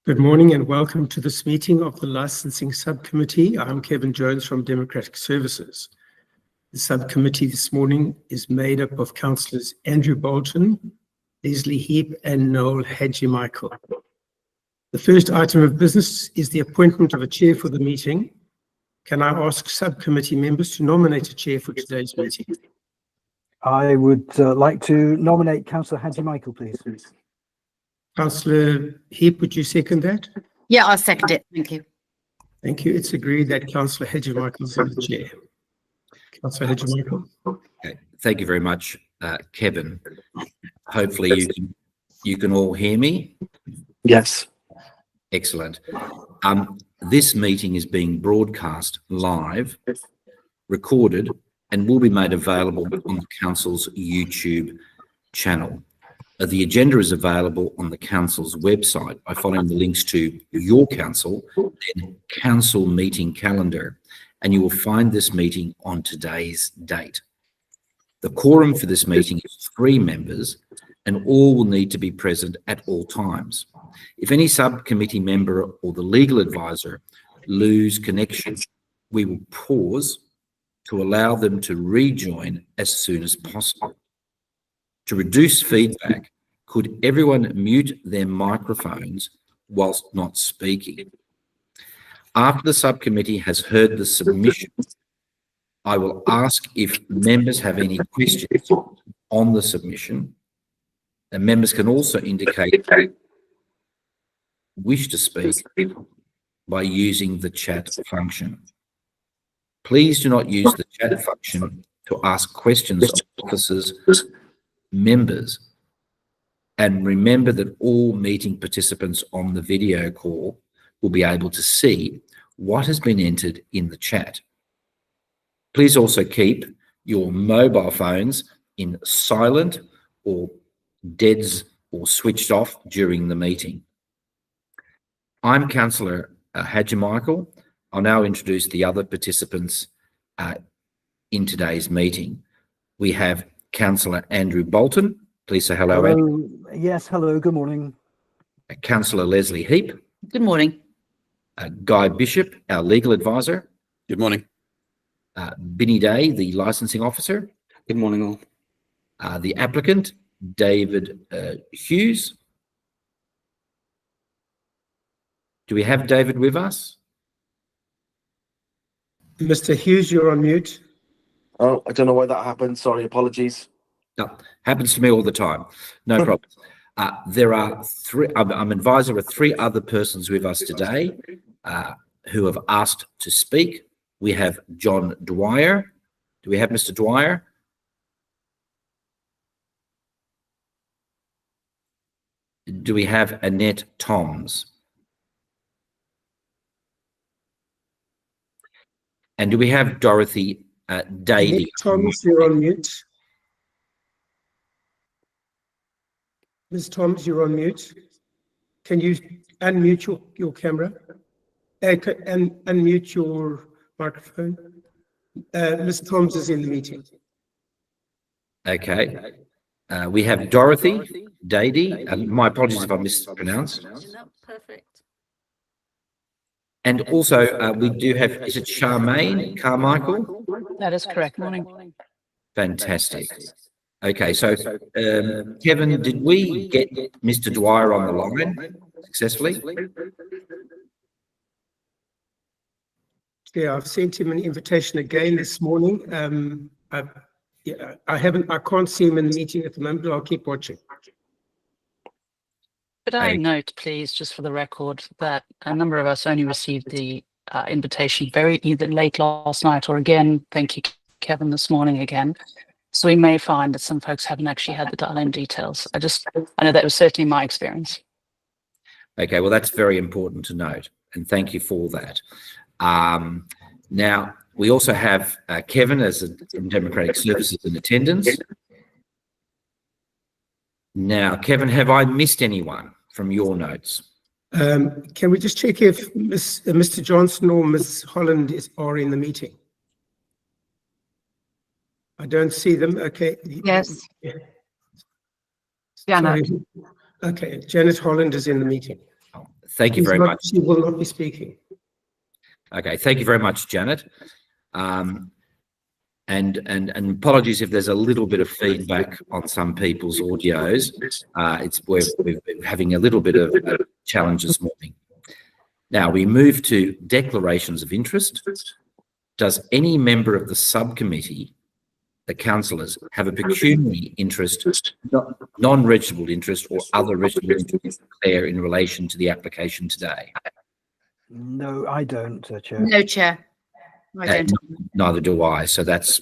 Good morning and welcome to this meeting of the Licensing Subcommittee. I'm Kevin Jones from Democratic Services. The subcommittee this morning is made up of Councillors Andrew Bolton, Leslie Heap and Noel Hadji-Michael. The first item of business is the appointment of a chair for the meeting. Can I ask subcommittee members to nominate a chair for today's meeting? I would like to nominate Councillor Hadji-Michael, please. Councillor Heap, would you second that? Yeah, I'll second it. Thank you. Thank you. It's agreed that Councillor Hadji-Michael is the chair. Councillor Hadji-Michael. Okay. Thank you very much, Kevin. Hopefully you can all hear me. Yes. Excellent. This meeting is being broadcast live, recorded, and will be made available on the Council's YouTube channel. The agenda is available on the Council's website by following the links to Your Council and Council Meeting Calendar, and you will find this meeting on today's date. The quorum for this meeting is 3 members, and all will need to be present at all times. If any subcommittee member or the legal advisor lose connection, we will pause to allow them to rejoin as soon as possible. To reduce feedback, could everyone mute their microphones whilst not speaking? After the subcommittee has heard the submission, I will ask if members have any questions on the submission, and members can also indicate they wish to speak by using the chat function. Please do not use the chat function to ask questions of officers, members, and remember that all meeting participants on the video call will be able to see what has been entered in the chat. Please also keep your mobile phones in silent or deads or switched off during the meeting. I'm Councillor Hadji-Michael. I'll now introduce the other participants in today's meeting. We have Councillor Andrew Bolton. Please say hello, Andrew. Yes, hello, good morning. Councillor Leslie Heap. Good morning. Guy Bishop, our legal advisor. Good morning. Binny Day, the licensing officer. Good morning, all. The applicant, David Hughes. Do we have David with us? Mr. Hughes, you're on mute. Oh, I don't know why that happened. Sorry, apologies. No, happens to me all the time. No problem. There are 3, I'm advisor of 3 other persons with us today who have asked to speak. We have John Dwyer. Do we have Mr. Dwyer? Do we have Annette Toms? And do we have Dorothy Daly? Annette Toms, you're on mute. Ms. Toms, you're on mute. Can you unmute your camera and unmute your microphone? Ms. Toms is in the meeting. Okay. We have Dorothy Daly. My apologies if I mispronounced. Perfect. And also we do have, is it Charmaine Carmichael? That is correct. Morning. Fantastic. Okay, so Kevin, did we get Mr. Dwyer on the line successfully? Yeah, I've sent him an invitation again this morning. I can't see him in the meeting at the moment, but I'll keep watching. Could I note, please, just for the record, that a number of us only received the invitation either late last night or again, thank you, Kevin, this morning again. So we may find that some folks haven't actually had the dial-in details. I know that was certainly my experience. Okay, well, that's very important to note, and thank you for that. Now, we also have Kevin from Democratic Services in attendance. Now, Kevin, have I missed anyone from your notes? Can we just check if Mr. Johnson or Ms. Holland are in the meeting? I don't see them. Okay. Yes. Yeah. Okay. Janet Holland is in the meeting. Oh, Thank you very much. She will not be speaking. Okay, thank you very much, Janet. And apologies if there's a little bit of feedback on some people's audios. We're having a little bit of a challenge this morning. Now we move to declarations of interest. Does any member of the subcommittee, the councillors, have a pecuniary interest, non-registrable interest, or other registrable interest to declare in relation to the application today? No, I don't, Chair. No, Chair. I don't. Neither do I. So that's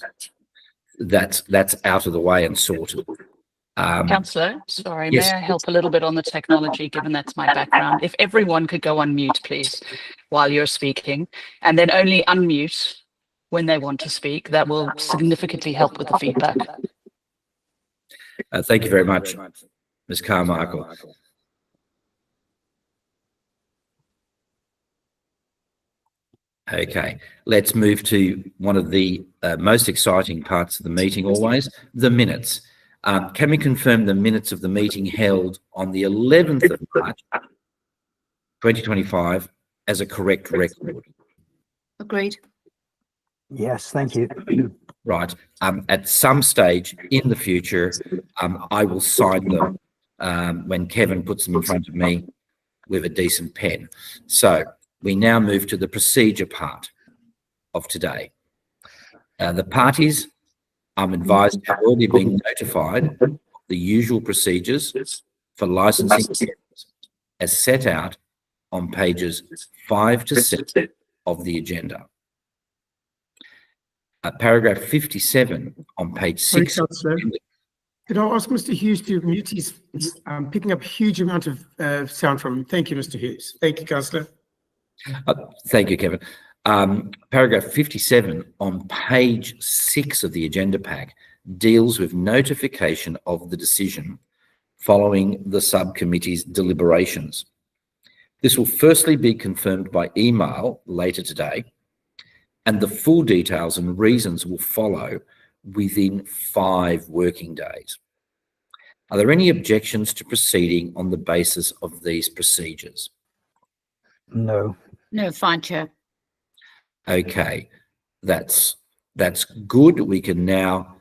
out of the way and sorted. Councillor, sorry, yes. may I help a little bit on the technology, given that's my background? If everyone could go on mute, please, while you're speaking, and then only unmute when they want to speak, that will significantly help with the feedback. Thank you very much, Ms. Carmichael. Okay, let's move to one of the most exciting parts of the meeting always, the minutes. Can we confirm the minutes of the meeting held on the 11th of March, 2025 as a correct record? Agreed. Yes, thank you. Right. At some stage in the future, I will sign them when Kevin puts them in front of me with a decent pen. So we now move to the procedure part of today. The parties, I'm advised, have already been notified of the usual procedures for licensing as set out on pages 5 to 7 of the agenda. Paragraph 57 on page 6. Sorry, Councillor. Could I ask Mr. Hughes to mute? He's picking up a huge amount of sound from him. Thank you, Mr. Hughes. Thank you, Councillor. Thank you, Kevin. Paragraph 57 on page 6 of the agenda pack deals with notification of the decision following the subcommittee's deliberations. This will firstly be confirmed by email later today, and the full details and reasons will follow within 5 working days. Are there any objections to proceeding on the basis of these procedures? No. No, fine, Chair. Okay, that's good. We can now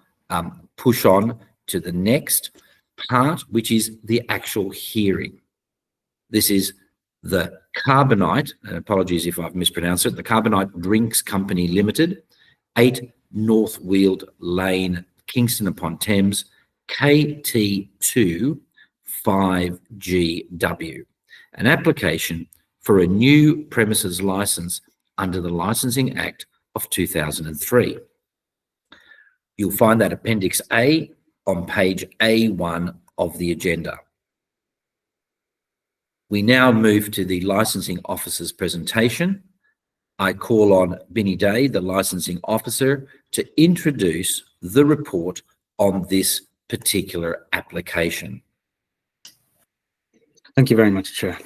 push on to the next part, which is the actual hearing. This is the Carbonite, apologies if I've mispronounced it, the Carbonite Drinks Company Limited, 8 North Weald Lane, Kingston upon Thames, KT2 5GW, an application for a new premises licence under the Licensing Act of 2003. You'll find that Appendix A on page A1 of the agenda. We now move to the licensing officer's presentation. I call on Binny Day, the licensing officer, to introduce the report on this particular application. Thank you very much, Chair.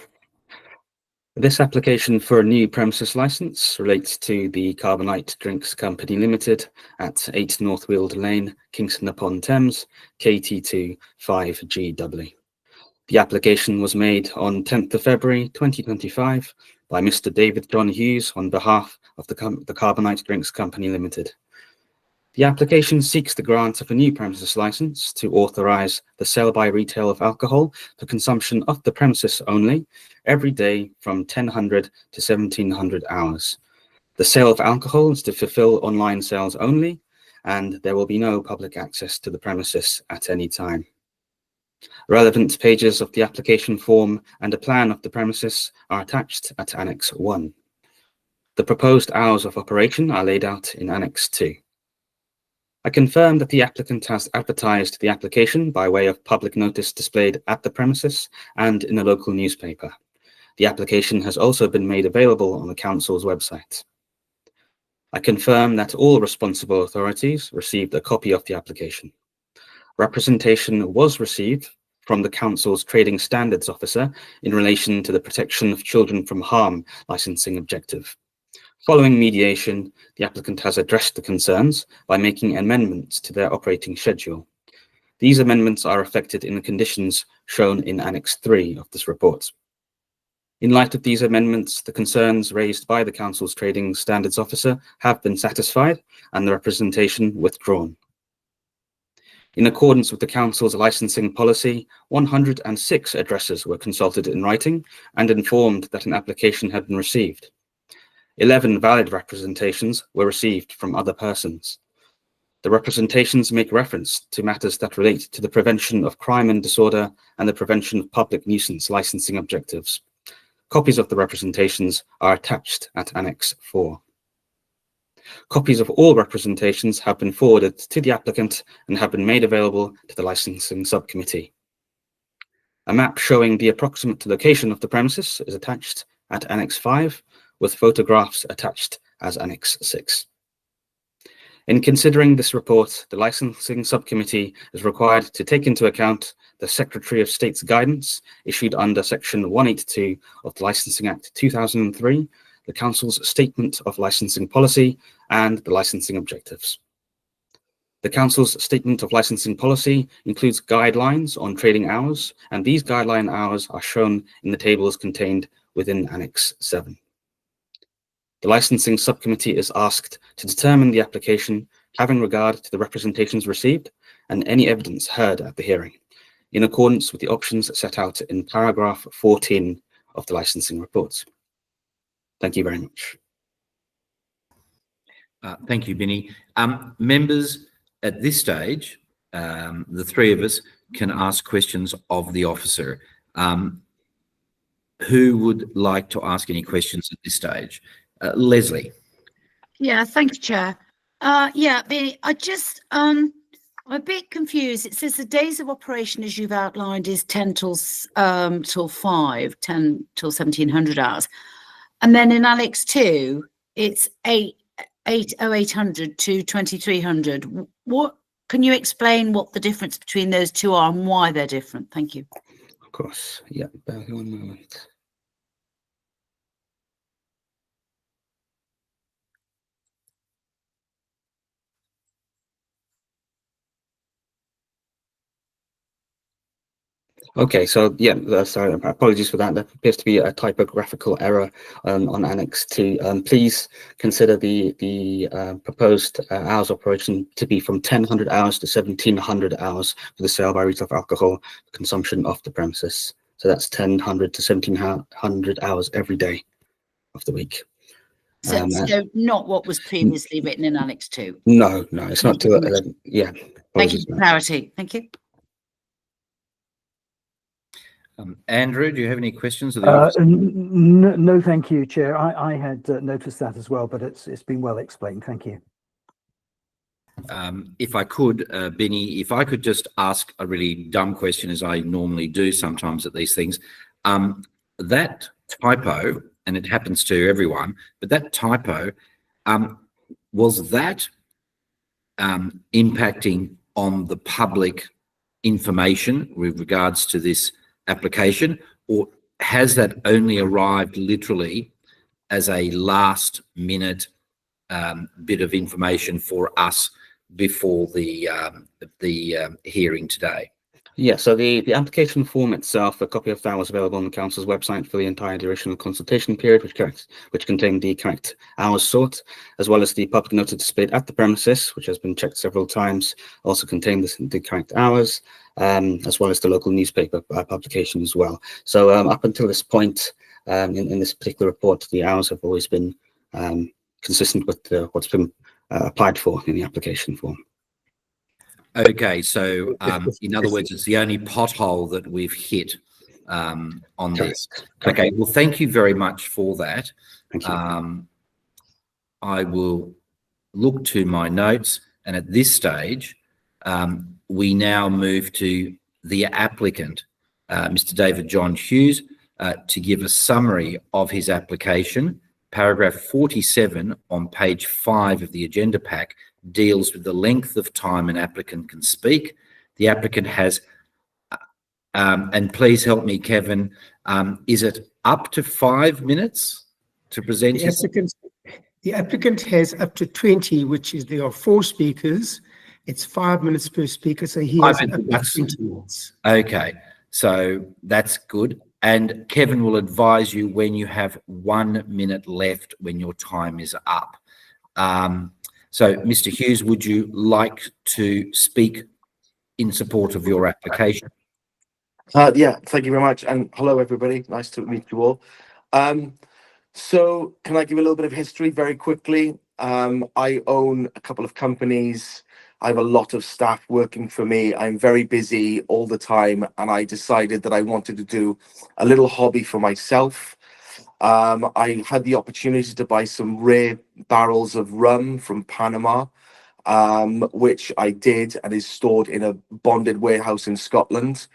This application for a new premises licence relates to the Carbonite Drinks Company Limited at 8 North Weald Lane, Kingston upon Thames, KT2 5GW. The application was made on 10th of February 2025 by Mr. David John Hughes on behalf of the Carbonite Drinks Company Limited. The application seeks the grant of a new premises licence to authorise the sale by retail of alcohol for consumption of the premises only, every day from 1000 to 1700 hours. The sale of alcohol is to fulfil online sales only, and there will be no public access to the premises at any time. Relevant pages of the application form and a plan of the premises are attached at Annex 1. The proposed hours of operation are laid out in Annex 2. I confirm that the applicant has advertised the application by way of public notice displayed at the premises and in a local newspaper. The application has also been made available on the Council's website. I confirm that all responsible authorities received a copy of the application. Representation was received from the Council's Trading Standards Officer in relation to the Protection of Children from Harm licensing objective. Following mediation, the applicant has addressed the concerns by making amendments to their operating schedule. These amendments are reflected in the conditions shown in Annex 3 of this report. In light of these amendments, the concerns raised by the Council's Trading Standards Officer have been satisfied and the representation withdrawn. In accordance with the Council's licensing policy, 106 addresses were consulted in writing and informed that an application had been received. 11 valid representations were received from other persons. The representations make reference to matters that relate to the prevention of crime and disorder and the prevention of public nuisance licensing objectives. Copies of the representations are attached at Annex 4. Copies of all representations have been forwarded to the applicant and have been made available to the licensing subcommittee. A map showing the approximate location of the premises is attached at Annex 5, with photographs attached as Annex 6. In considering this report, the licensing subcommittee is required to take into account the Secretary of State's guidance issued under Section 182 of the Licensing Act 2003, the Council's Statement of Licensing Policy, and the licensing objectives. The Council's Statement of Licensing Policy includes guidelines on trading hours, and these guideline hours are shown in the tables contained within Annex 7. The licensing subcommittee is asked to determine the application having regard to the representations received and any evidence heard at the hearing, in accordance with the options set out in paragraph 14 of the licensing report. Thank you very much. Thank you, Binny. Members, at this stage, the three of us can ask questions of the officer. Who would like to ask any questions at this stage? Leslie. Yeah, thank you, Chair. Yeah, I just, I'm a bit confused. It says the days of operation, as you've outlined, is 10 till 5, 10 till 1700 hours. And then in Annex 2, it's 800 to 2300. What, can you explain what the difference between those two are and why they're different? Thank you. Of course, yeah, bear with me 1 moment. Okay, so yeah, sorry, apologies for that. There appears to be a typographical error on Annex 2. Please consider the proposed hours operation to be from 1000 hours to 1700 hours for the sale by retail of alcohol consumption off the premises. So that's 1000 to 1700 hours every day of the week. So, so not what was previously written in Annex 2. No, it's not. Yeah. Thank you for clarity. Thank you. Andrew, do you have any questions of the officer? No, thank you, Chair. I had noticed that as well, but it's been well explained. Thank you. If I could, Benny, if I could just ask a really dumb question, as I normally do sometimes at these things. That typo, and it happens to everyone, but that typo, was that impacting on the public information with regards to this application, or has that only arrived literally as a last minute bit of information for us before the hearing today? Yeah, so the application form itself, a copy of that was available on the Council's website for the entire duration of the consultation period, which contained the correct hours sought, as well as the public notice displayed at the premises, which has been checked several times, also contained the correct hours, as well as the local newspaper publication as well. So up until this point, in this particular report, the hours have always been consistent with what's been applied for in the application form. Okay, so in other words, it's the only pothole that we've hit on this. Okay, well, thank you very much for that. Thank you. I will look to my notes, and at this stage, we now move to the applicant, Mr. David John Hughes, to give a summary of his application. Paragraph 47 on page 5 of the agenda pack deals with the length of time an applicant can speak. The applicant has, and please help me, Kevin, is it up to 5 minutes to present? The applicant has up to 20, which is there are 4 speakers. It's 5 minutes per speaker, so he has up to 20 minutes. Okay, so that's good. and Kevin will advise you when you have 1 minute left when your time is up. So, Mr. Hughes, would you like to speak in support of your application? Yeah, thank you very much. And hello, everybody. Nice to meet you all. So can I give a little bit of history very quickly? I own a couple of companies. I have a lot of staff working for me. I'm very busy all the time, and I decided that I wanted to do a little hobby for myself. I had the opportunity to buy some rare barrels of rum from Panama, which I did, and is stored in a bonded warehouse in Scotland.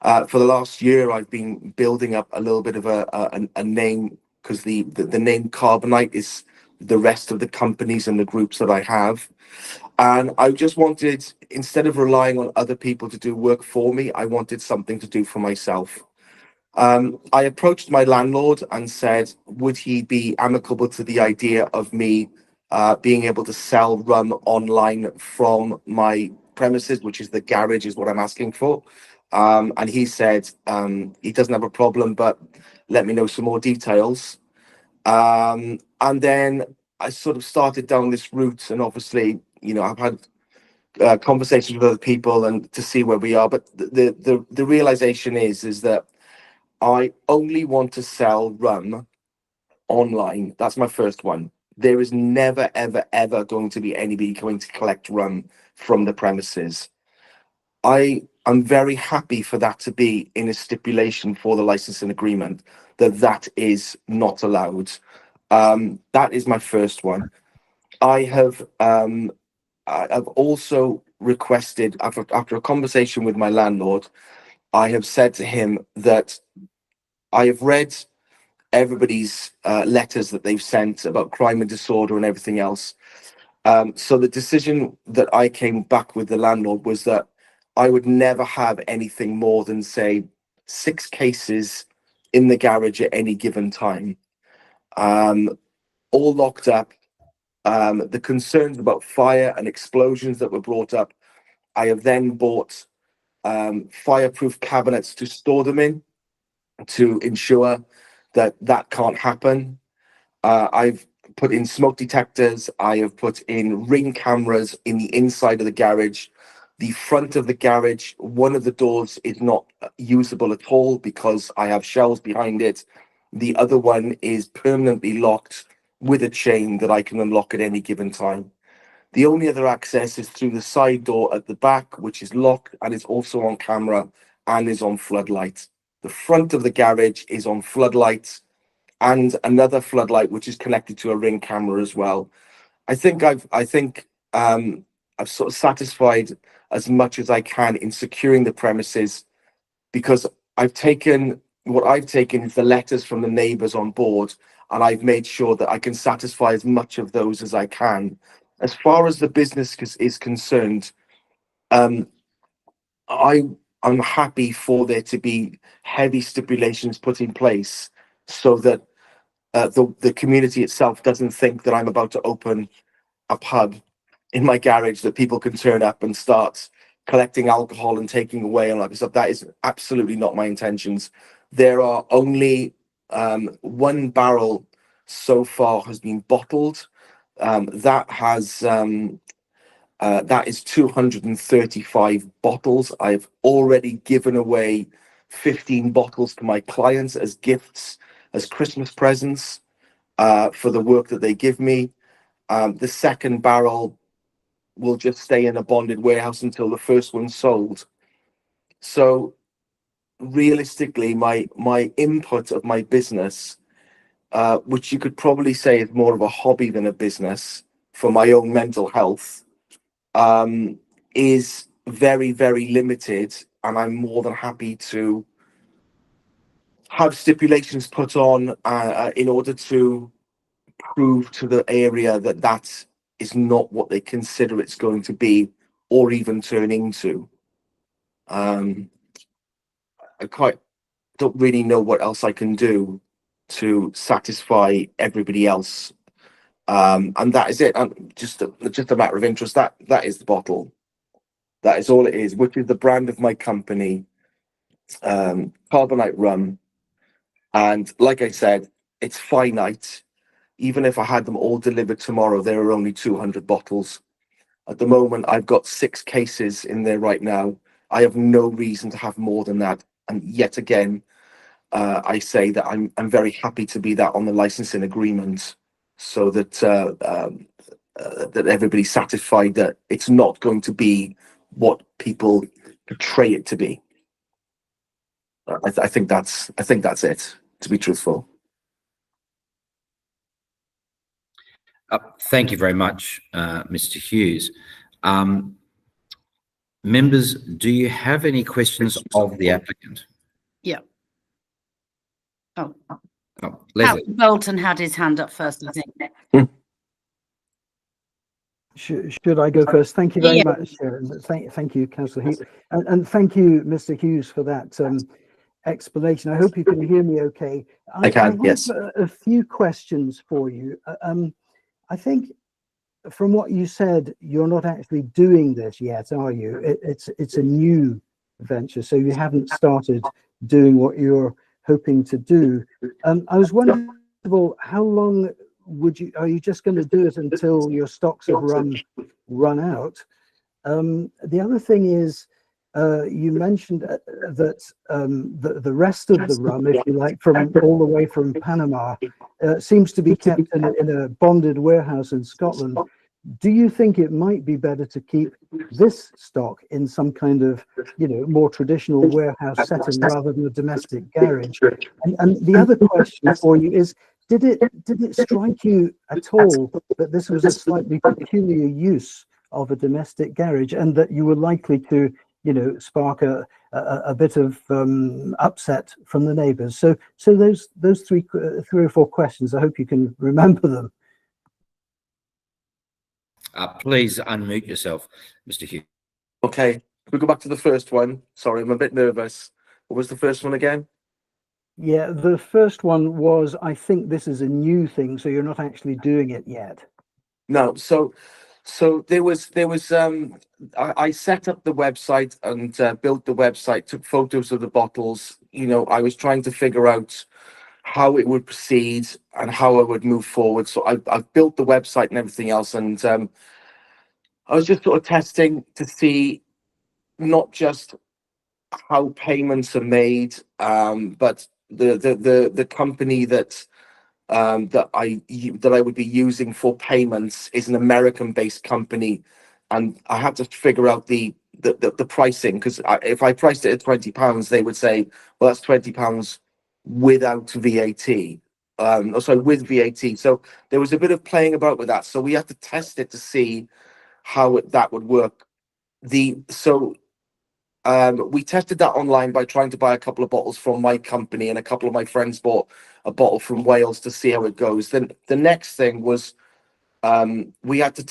For the last year, I've been building up a little bit of a name, because the name Carbonite is the rest of the companies and the groups that I have. And I just wanted, instead of relying on other people to do work for me, I wanted something to do for myself. I approached my landlord and said, would he be amicable to the idea of me being able to sell rum online from my premises, which is the garage, is what I'm asking for. And he said he doesn't have a problem, but let me know some more details. And then I sort of started down this route, and obviously, you know, I've had conversations with other people and to see where we are. But the realization is that I only want to sell rum online. That's my first one. There is never, ever, ever going to be anybody going to collect rum from the premises. I'm very happy for that to be in a stipulation for the licensing agreement, that is not allowed. That is my first one. I've also requested, after a conversation with my landlord, I have said to him that I have read everybody's letters that they've sent about crime and disorder and everything else. So the decision that I came back with the landlord was that I would never have anything more than, say, 6 cases in the garage at any given time, all locked up. The concerns about fire and explosions that were brought up, I have then bought fireproof cabinets to store them in, to ensure that that can't happen. I've put in smoke detectors. I have put in ring cameras in the inside of the garage. The front of the garage, one of the doors is not usable at all because I have shelves behind it. The other one is permanently locked with a chain that I can unlock at any given time. The only other access is through the side door at the back, which is locked and is also on camera and is on floodlights. The front of the garage is on floodlights and another floodlight which is connected to a ring camera as well. I think I've sort of satisfied as much as I can in securing the premises, because I've taken is the letters from the neighbours on board, and I've made sure that I can satisfy as much of those as I can. As far as the business is concerned, I'm happy for there to be heavy stipulations put in place so that the community itself doesn't think that I'm about to open a pub in my garage that people can turn up and start collecting alcohol and taking away and all that stuff. That is absolutely not my intentions. There are only 1 barrel so far has been bottled. That is 235 bottles. I've already given away 15 bottles to my clients as gifts, as Christmas presents, for the work that they give me. The second barrel will just stay in a bonded warehouse until the first one's sold. So realistically, my input of my business, which you could probably say is more of a hobby than a business for my own mental health, is very, very limited. And I'm more than happy to have stipulations put on in order to prove to the area that that is not what they consider it's going to be or even turn into. I quite don't really know what else I can do to satisfy everybody else. And that is it. And just a matter of interest, that is the bottle. That is all it is, which is the brand of my company, Carbonite Rum. And like I said, it's finite. Even if I had them all delivered tomorrow, there are only 200 bottles. At the moment, I've got 6 cases in there right now. I have no reason to have more than that. And yet again, I say that I'm very happy to be that on the licensing agreement, so that that everybody's satisfied that it's not going to be what people portray it to be. I think that's it, to be truthful. Thank you very much, Mr. Hughes. Members, do you have any questions of the applicant? Yeah. Oh, Leslie. Bolton had his hand up first, I think. Should I go first? Thank you very much, Sharon. Thank you, Councillor Heath, and thank you, Mr. Hughes, for that explanation. I hope you can hear me okay. I can, yes. have a few questions for you. I think from what you said, you're not actually doing this yet, are you? It's a new venture, so you haven't started doing what you're hoping to do. I was wondering, first of all, how long are you just going to do it until your stocks have run out? The other thing is, you mentioned that the rest of the rum, if you like, from all the way from Panama, seems to be kept in a bonded warehouse in Scotland. Do you think it might be better to keep this stock in some kind of, more traditional warehouse setting rather than a domestic garage? And the other question for you is, did it strike you at all that this was a slightly peculiar use of a domestic garage, and that you were likely to, spark a bit of upset from the neighbours? So those three or four questions. I hope you can remember them. Please unmute yourself, Mr. Hughes. Okay, we go back to the first one. Sorry, I'm a bit nervous. What was the first one again? Yeah, the first one was, I think this is a new thing, so you're not actually doing it yet. No, so there was I set up the website and built the website, took photos of the bottles. I was trying to figure out how it would proceed and how I would move forward. So I've built the website and everything else, and I was just sort of testing to see not just how payments are made, but the company that I would be using for payments is an American-based company, and I had to figure out the pricing, because if I priced it at £20, they would say, well, that's £20 without VAT. Sorry, with VAT. So there was a bit of playing about with that. So we had to test it to see how that would work. We tested that online by trying to buy a couple of bottles from my company, and a couple of my friends bought a bottle from Wales to see how it goes. Then the next thing was we had to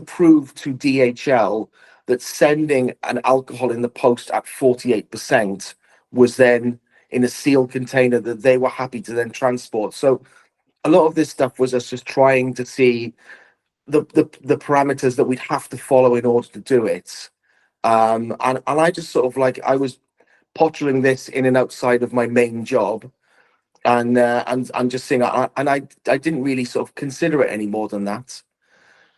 prove to DHL that sending an alcohol in the post at 48% was then in a sealed container that they were happy to then transport. So a lot of this stuff was us just trying to see the parameters that we'd have to follow in order to do it. And I just sort of I was pottering this in and outside of my main job, and just saying, and I didn't really sort of consider it any more than that.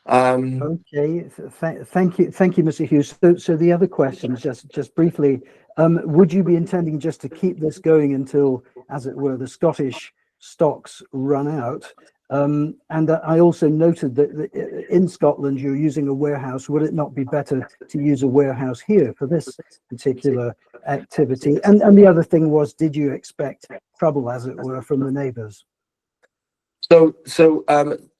Okay, thank you, Mr. Hughes. So the other questions, just briefly, would you be intending just to keep this going until, as it were, the Scottish stocks run out? And I also noted that in Scotland you're using a warehouse. Would it not be better to use a warehouse here for this particular activity? And the other thing was, did you expect trouble, as it were, from the neighbours? So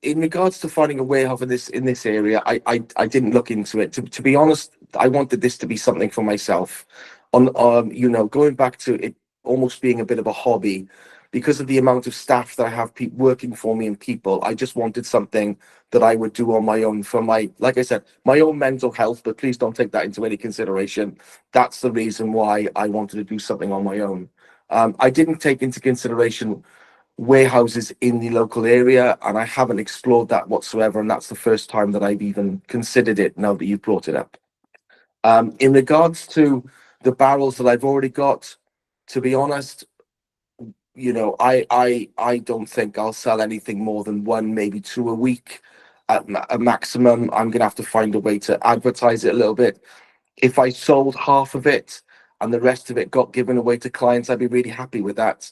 in regards to finding a warehouse in this area, I didn't look into it. To be honest, I wanted this to be something for myself. Going back to it almost being a bit of a hobby, because of the amount of staff that I have working for me and people, I just wanted something that I would do on my own for like I said, my own mental health, but please don't take that into any consideration. That's the reason why I wanted to do something on my own. I didn't take into consideration warehouses in the local area, and I haven't explored that whatsoever, and that's the first time that I've even considered it now that you've brought it up. In regards to the barrels that I've already got, to be honest, you know, I don't think I'll sell anything more than one, maybe two a week at a maximum. I'm gonna have to find a way to advertise it a little bit. If I sold half of it and the rest of it got given away to clients, I'd be really happy with that.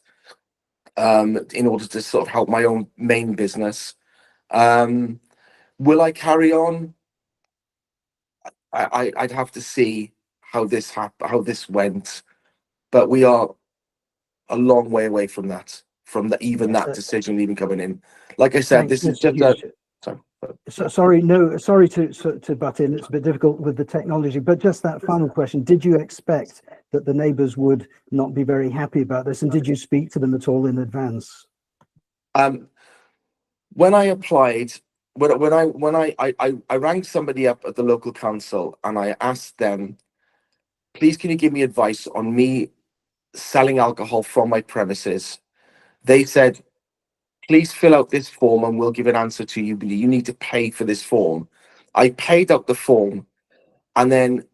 In order to sort of help my own main business. Will I carry on? I'd have to see how this went, but we are a long way away from that, that decision even coming in. Like I said, Thanks, this is Mr. just Hughes. sorry. Sorry to butt in. It's a bit difficult with the technology, but just that final question: did you expect that the neighbours would not be very happy about this, and did you speak to them at all in advance? When I applied, when I rang somebody up at the local council and I asked them, please, can you give me advice on me selling alcohol from my premises? They said, please fill out this form and we'll give an answer to you, but you need to pay for this form. I paid out the form and then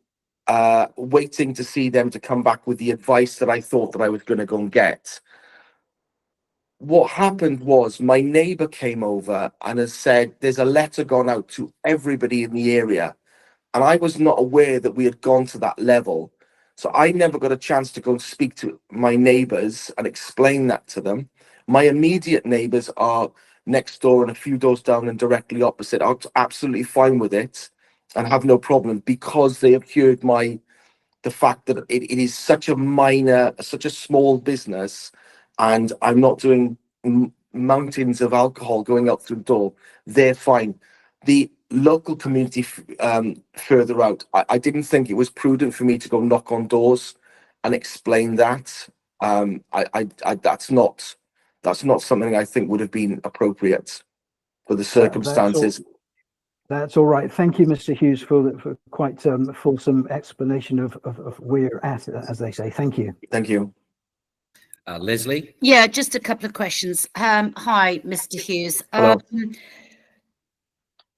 waiting to see them to come back with the advice that I thought that I was going to go and get. What happened was my neighbour came over and has said, there's a letter gone out to everybody in the area. And I was not aware that we had gone to that level. So I never got a chance to go and speak to my neighbours and explain that to them. My immediate neighbours are next door and a few doors down and directly opposite. I'm absolutely fine with it and have no problem, because they have heard the fact that it is such a small business, and I'm not doing mountains of alcohol going out through the door. They're fine. The local community further out, I didn't think it was prudent for me to go knock on doors and explain that. That's not something I think would have been appropriate for the circumstances. That's all right. Thank you, Mr. Hughes, for quite fulsome explanation of where you're at, as they say. Thank you. Thank you. Leslie? Yeah, just a couple of questions. Hi, Mr. Hughes. Hello.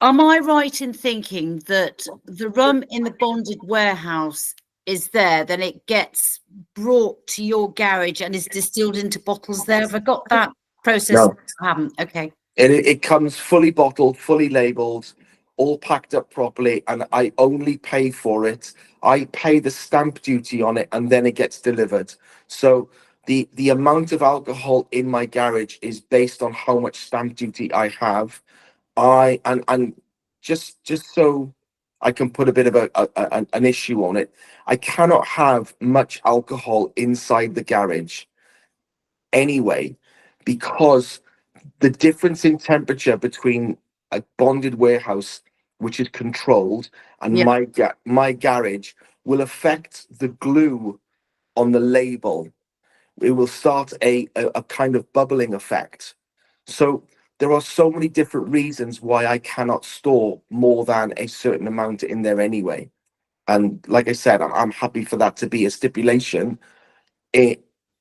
Am I right in thinking that the rum in the bonded warehouse is there, then it gets brought to your garage and is distilled into bottles there? Have I got that process? No. I haven't. Okay. It comes fully bottled, fully labelled, all packed up properly, and I only pay for it. I pay the stamp duty on it, and then it gets delivered. So the amount of alcohol in my garage is based on how much stamp duty I have. And just so I can put a bit of an issue on it, I cannot have much alcohol inside the garage anyway, because the difference in temperature between a bonded warehouse, which is controlled, and my garage will affect the glue on the label. It will start a kind of bubbling effect. So there are so many different reasons why I cannot store more than a certain amount in there anyway. And like I said, I'm happy for that to be a stipulation.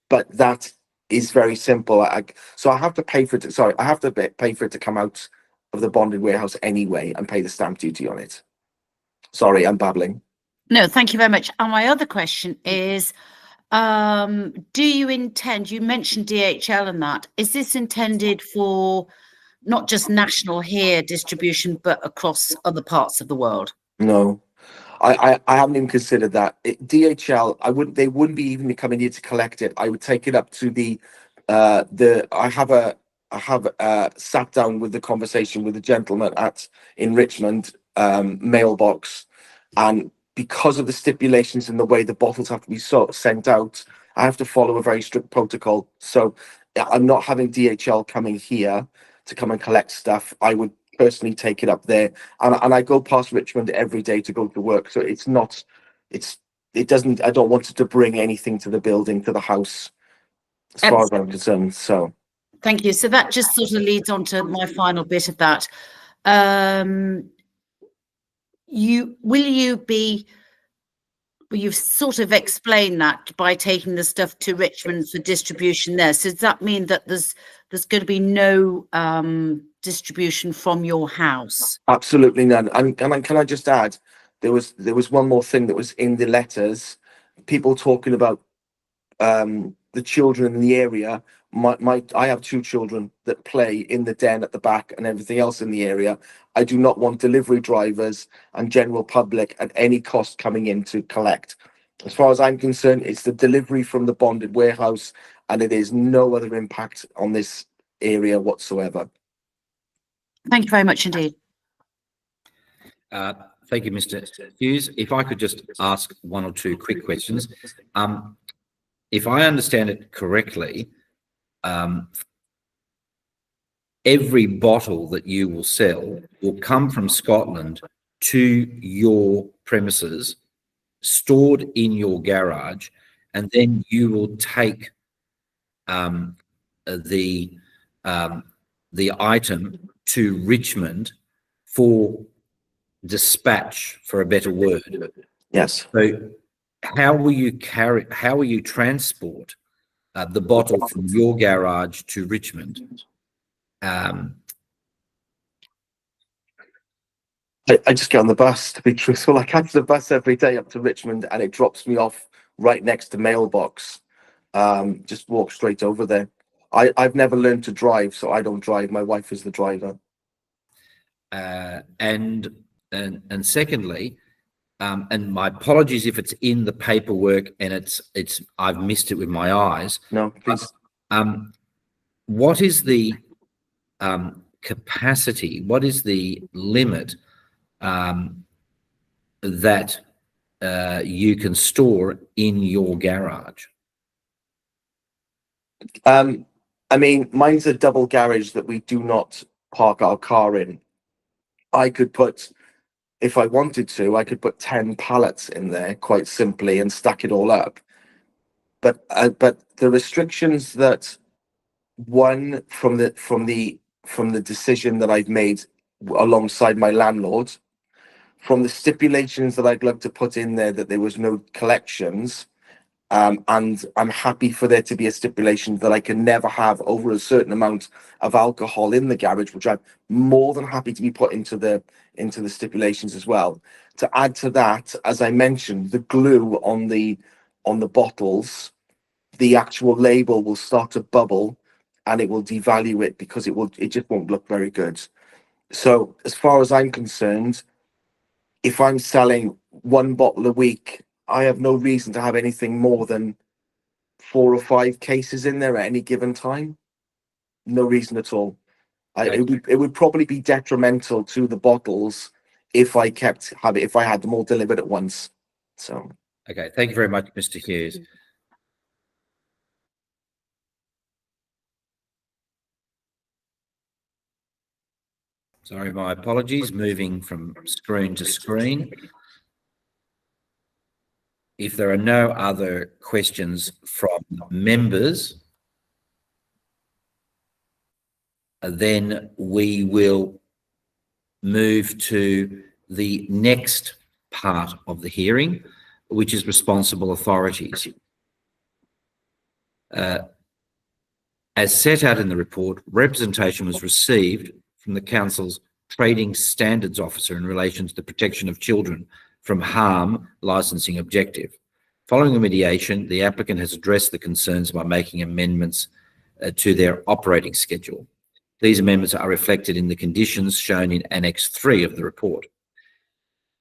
But that is very simple. So I have to pay for it. I have to pay for it to come out of the bonded warehouse anyway and pay the stamp duty on it. Sorry, I'm babbling. No, thank you very much. And my other question is, do you intend, you mentioned DHL and that, is this intended for not just national here distribution, but across other parts of the world? No, I haven't even considered that. DHL, they wouldn't be even coming here to collect it. I would take it up to I have sat down with the conversation with the gentleman in Richmond mailbox, and because of the stipulations and the way the bottles have to be sent out, I have to follow a very strict protocol. So I'm not having DHL coming here to come and collect stuff. I would personally take it up there, and I go past Richmond every day to go to work. So I don't want it to bring anything to the building, to the house, as far as I'm concerned. So thank you. So that just sort of leads on to my final bit of that. You've sort of explained that by taking the stuff to Richmond for distribution there. So does that mean that there's going to be no distribution from your house? Absolutely none. And can I just add, there was one more thing that was in the letters, people talking about the children in the area. I have 2 children that play in the den at the back and everything else in the area. I do not want delivery drivers and general public at any cost coming in to collect. As far as I'm concerned, it's the delivery from the bonded warehouse, and it is no other impact on this area whatsoever. Thank you very much indeed. Thank you, Mr. Hughes. If I could just ask 1 or 2 quick questions. If I understand it correctly, every bottle that you will sell will come from Scotland to your premises, stored in your garage, and then you will take the item to Richmond for dispatch, for a better word. Yes. So how will you transport the bottle from your garage to Richmond? I just get on the bus, to be truthful. I catch the bus every day up to Richmond, and it drops me off right next to mailbox. Just walk straight over there. I've never learned to drive, so I don't drive. My wife is the driver. And secondly, and my apologies if it's in the paperwork and I've missed it with my eyes. No, please. What is the capacity? What is the limit that you can store in your garage? I mean, mine's a double garage that we do not park our car in. I could put, if I wanted to, I could put 10 pallets in there quite simply and stack it all up. But the restrictions that one from the decision that I've made alongside my landlord, from the stipulations that I'd love to put in there that there was no collections, and I'm happy for there to be a stipulation that I can never have over a certain amount of alcohol in the garage, which I'm more than happy to be put into the stipulations as well. To add to that, as I mentioned, the glue on the bottles, the actual label will start to bubble, and it will devalue it because it just won't look very good. So as far as I'm concerned, if I'm selling 1 bottle a week, I have no reason to have anything more than 4 or 5 cases in there at any given time. No reason at all. It would probably be detrimental to the bottles if I had them all delivered at once. So. Okay, thank you very much, Mr. Hughes. Sorry, my apologies, moving from screen to screen. If there are no other questions from members, then we will move to the next part of the hearing, which is responsible authorities. As set out in the report, representation was received from the Council's Trading Standards Officer in relation to the protection of children from harm licensing objective. Following the mediation, the applicant has addressed the concerns by making amendments to their operating schedule. These amendments are reflected in the conditions shown in Annex 3 of the report.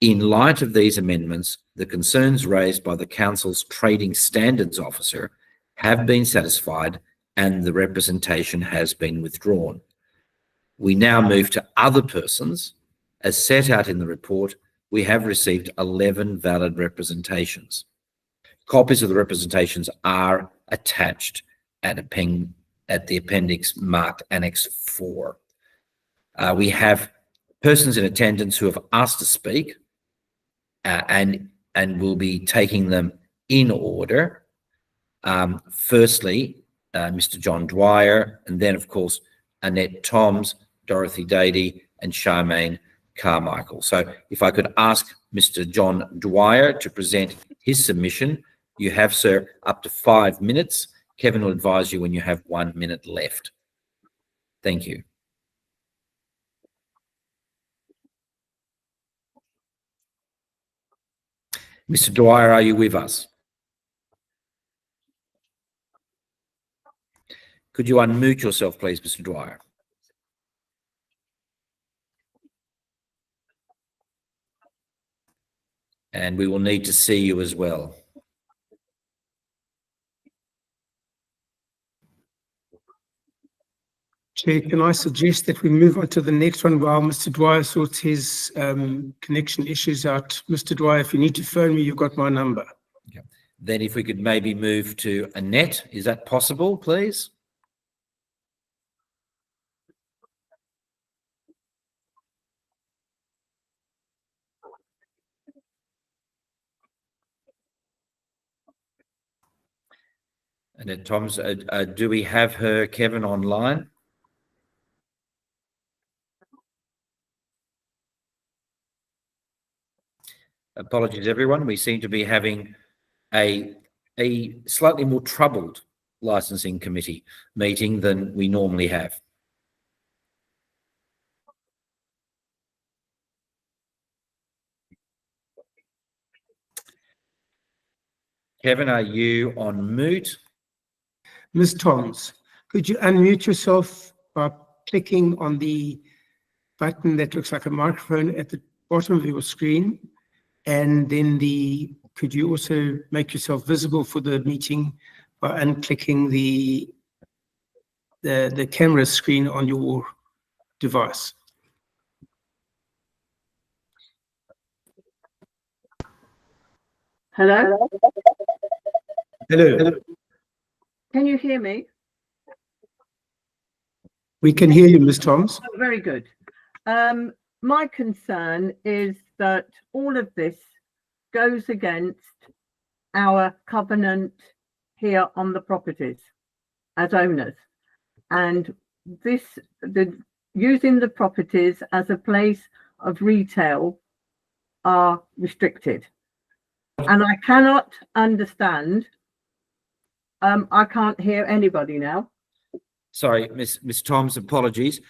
In light of these amendments, the concerns raised by the Council's Trading Standards Officer have been satisfied and the representation has been withdrawn. We now move to other persons. As set out in the report, we have received 11 valid representations. Copies of the representations are attached at the appendix marked Annex 4. We have persons in attendance who have asked to speak, and we'll be taking them in order. Firstly, Mr. John Dwyer, and then, of course, Annette Toms, Dorothy Dady, and Charmaine Carmichael. So if I could ask Mr. John Dwyer to present his submission. You have, sir, up to 5 minutes. Kevin will advise you when you have 1 minute left. Thank you. Mr. Dwyer, are you with us? Could you unmute yourself, please, Mr. Dwyer? And we will need to see you as well. Chair, can I suggest that we move on to the next one while Mr. Dwyer sorts his connection issues out? Mr. Dwyer, if you need to phone me, you've got my number. Okay. Then if we could maybe move to Annette, is that possible, please? Annette Thoms, do we have her, Kevin, online? Apologies, everyone. We seem to be having a slightly more troubled licensing committee meeting than we normally have. Kevin, are you on mute? Ms. Toms, could you unmute yourself by clicking on the button that looks like a microphone at the bottom of your screen? And then could you also make yourself visible for the meeting by unclicking the camera screen on your device? Hello? Hello. Can you hear me? We can hear you, Ms. Toms. Oh, very good. My concern is that all of this goes against our covenant here on the properties as owners. And using the properties as a place of retail are restricted. And I cannot understand. I can't hear anybody now. Sorry, Miss Toms, apologies.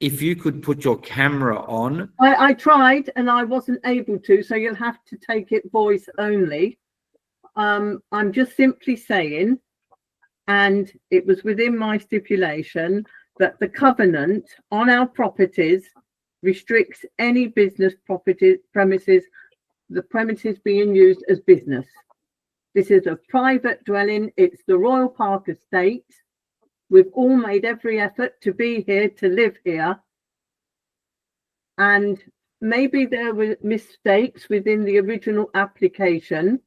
If you could put your camera on. I tried and I wasn't able to, so you'll have to take it voice only. I'm just simply saying, and it was within my stipulation, that the covenant on our properties restricts any business property premises, the premises being used as business. This is a private dwelling. It's the Royal Park Estate. We've all made every effort to be here, to live here. And maybe there were mistakes within the original application,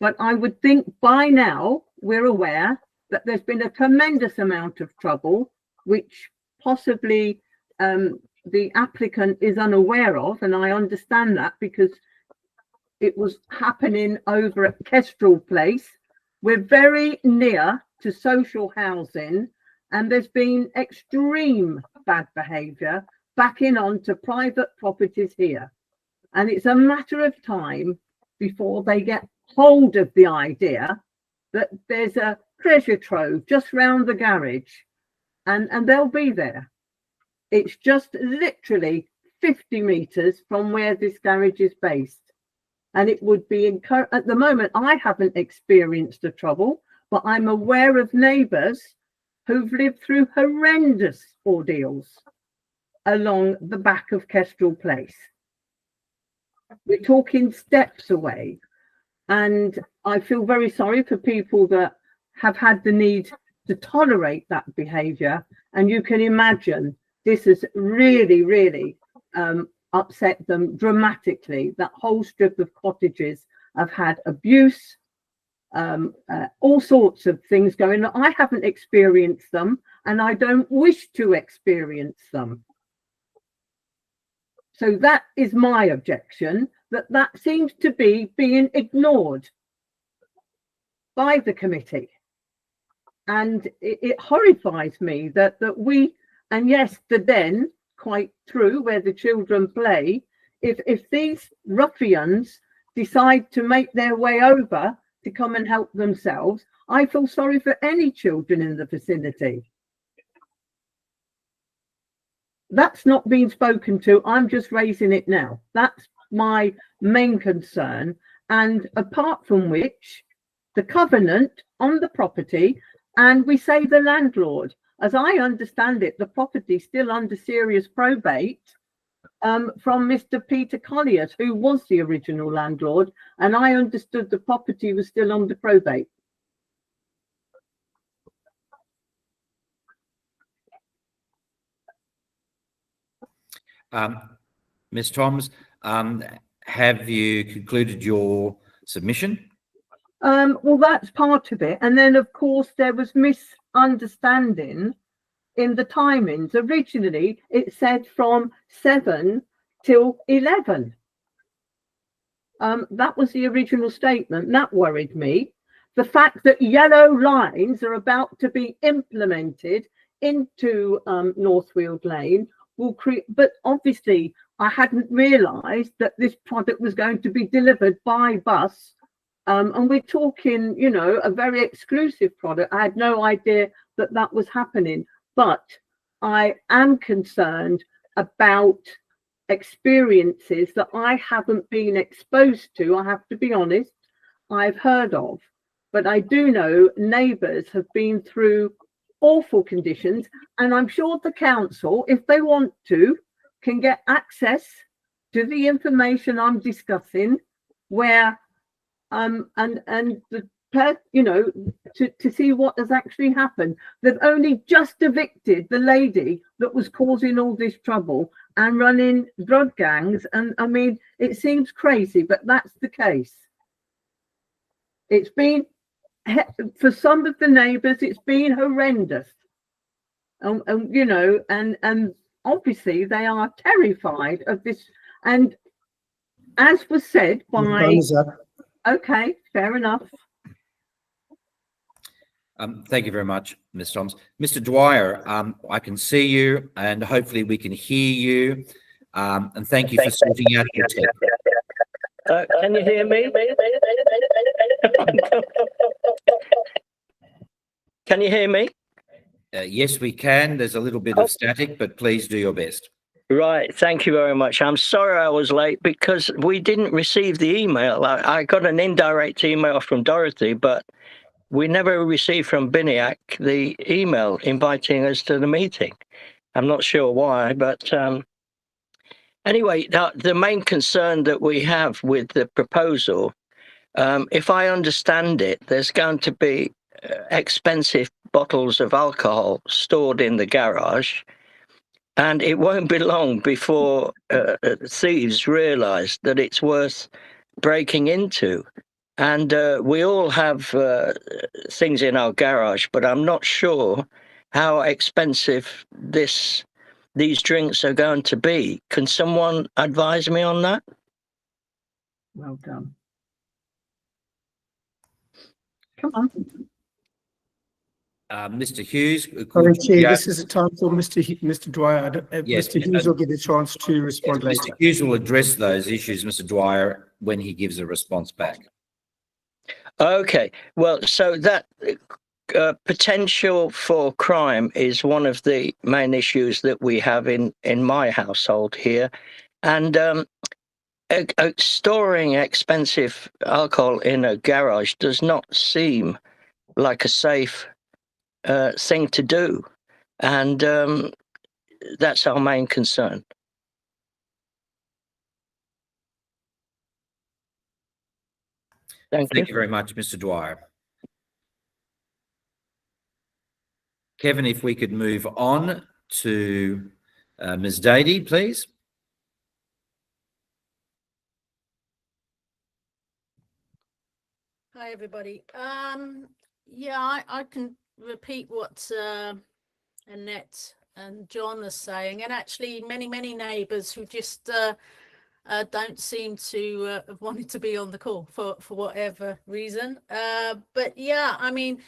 but I would think by now we're aware that there's been a tremendous amount of trouble, which possibly the applicant is unaware of. And I understand that because it was happening over at Kestrel Place. We're very near to social housing, and there's been extreme bad behaviour backing onto private properties here. And it's a matter of time before they get hold of the idea that there's a treasure trove just round the garage, and they'll be there. It's just literally 50 metres from where this garage is based. And it would be, at the moment, I haven't experienced the trouble, but I'm aware of neighbours who've lived through horrendous ordeals along the back of Kestrel Place. We're talking steps away. And I feel very sorry for people that have had the need to tolerate that behaviour. And you can imagine this has really, really upset them dramatically. That whole strip of cottages have had abuse, all sorts of things going on. I haven't experienced them, and I don't wish to experience them. So that is my objection, that seems to be being ignored by the committee. And it horrifies me that we, and yes, the den, quite true, where the children play, if these ruffians decide to make their way over to come and help themselves, I feel sorry for any children in the vicinity. That's not being spoken to. I'm just raising it now. That's my main concern. And apart from which, the covenant on the property and we say the landlord. As I understand it, the property is still under serious probate from Mr. Peter Collier, who was the original landlord, and I understood the property was still under probate. Ms. Thoms, have you concluded your submission? Well, that's part of it. And then, of course, there was misunderstanding in the timings. Originally, it said from 7 till 11. That was the original statement. That worried me. The fact that yellow lines are about to be implemented into Northfield Lane will create, but obviously I hadn't realised that this product was going to be delivered by bus. And we're talking, you know, a very exclusive product. I had no idea that that was happening, but I am concerned about experiences that I haven't been exposed to. I have to be honest, I've heard of, but I do know neighbours have been through awful conditions, and I'm sure the council, if they want to, can get access to the information I'm discussing, where and the you know, to see what has actually happened. They've only just evicted the lady that was causing all this trouble and running drug gangs, and I mean, it seems crazy, but that's the case. It's been, for some of the neighbours, it's been horrendous, and you know, and obviously they are terrified of this. And as was said by, okay, fair enough. Thank you very much, Ms. Thoms. Mr. Dwyer, I can see you, and hopefully we can hear you. And thank you for sorting out your tech. Can you hear me? Can you hear me? Yes, we can. There's a little bit of static, but please do your best. Right. Thank you very much. I'm sorry I was late because we didn't receive the email. I got an indirect email from Dorothy, but we never received from Biniac the email inviting us to the meeting. I'm not sure why, but anyway, the main concern that we have with the proposal, if I understand it, there's going to be expensive bottles of alcohol stored in the garage, and it won't be long before thieves realise that it's worth breaking into. And we all have things in our garage, but I'm not sure how expensive these drinks are going to be. Can someone advise me on that? Well done. Come on. Mr. Hughes. Sorry, Chair, this is a time for Mr. Dwyer. Yes, Mr. Hughes will get a chance to respond later. Mr. Hughes will address those issues, Mr. Dwyer, when he gives a response back. Okay, well, so that potential for crime is one of the main issues that we have in my household here. And storing expensive alcohol in a garage does not seem like a safe thing to do. And that's our main concern. Thank you very much, Mr. Dwyer. Kevin, if we could move on to Ms. Dady, please. Hi, everybody. Yeah, I can repeat what Annette and John are saying, and actually many neighbours who just don't seem to have wanted to be on the call for whatever reason. But yeah, I mean,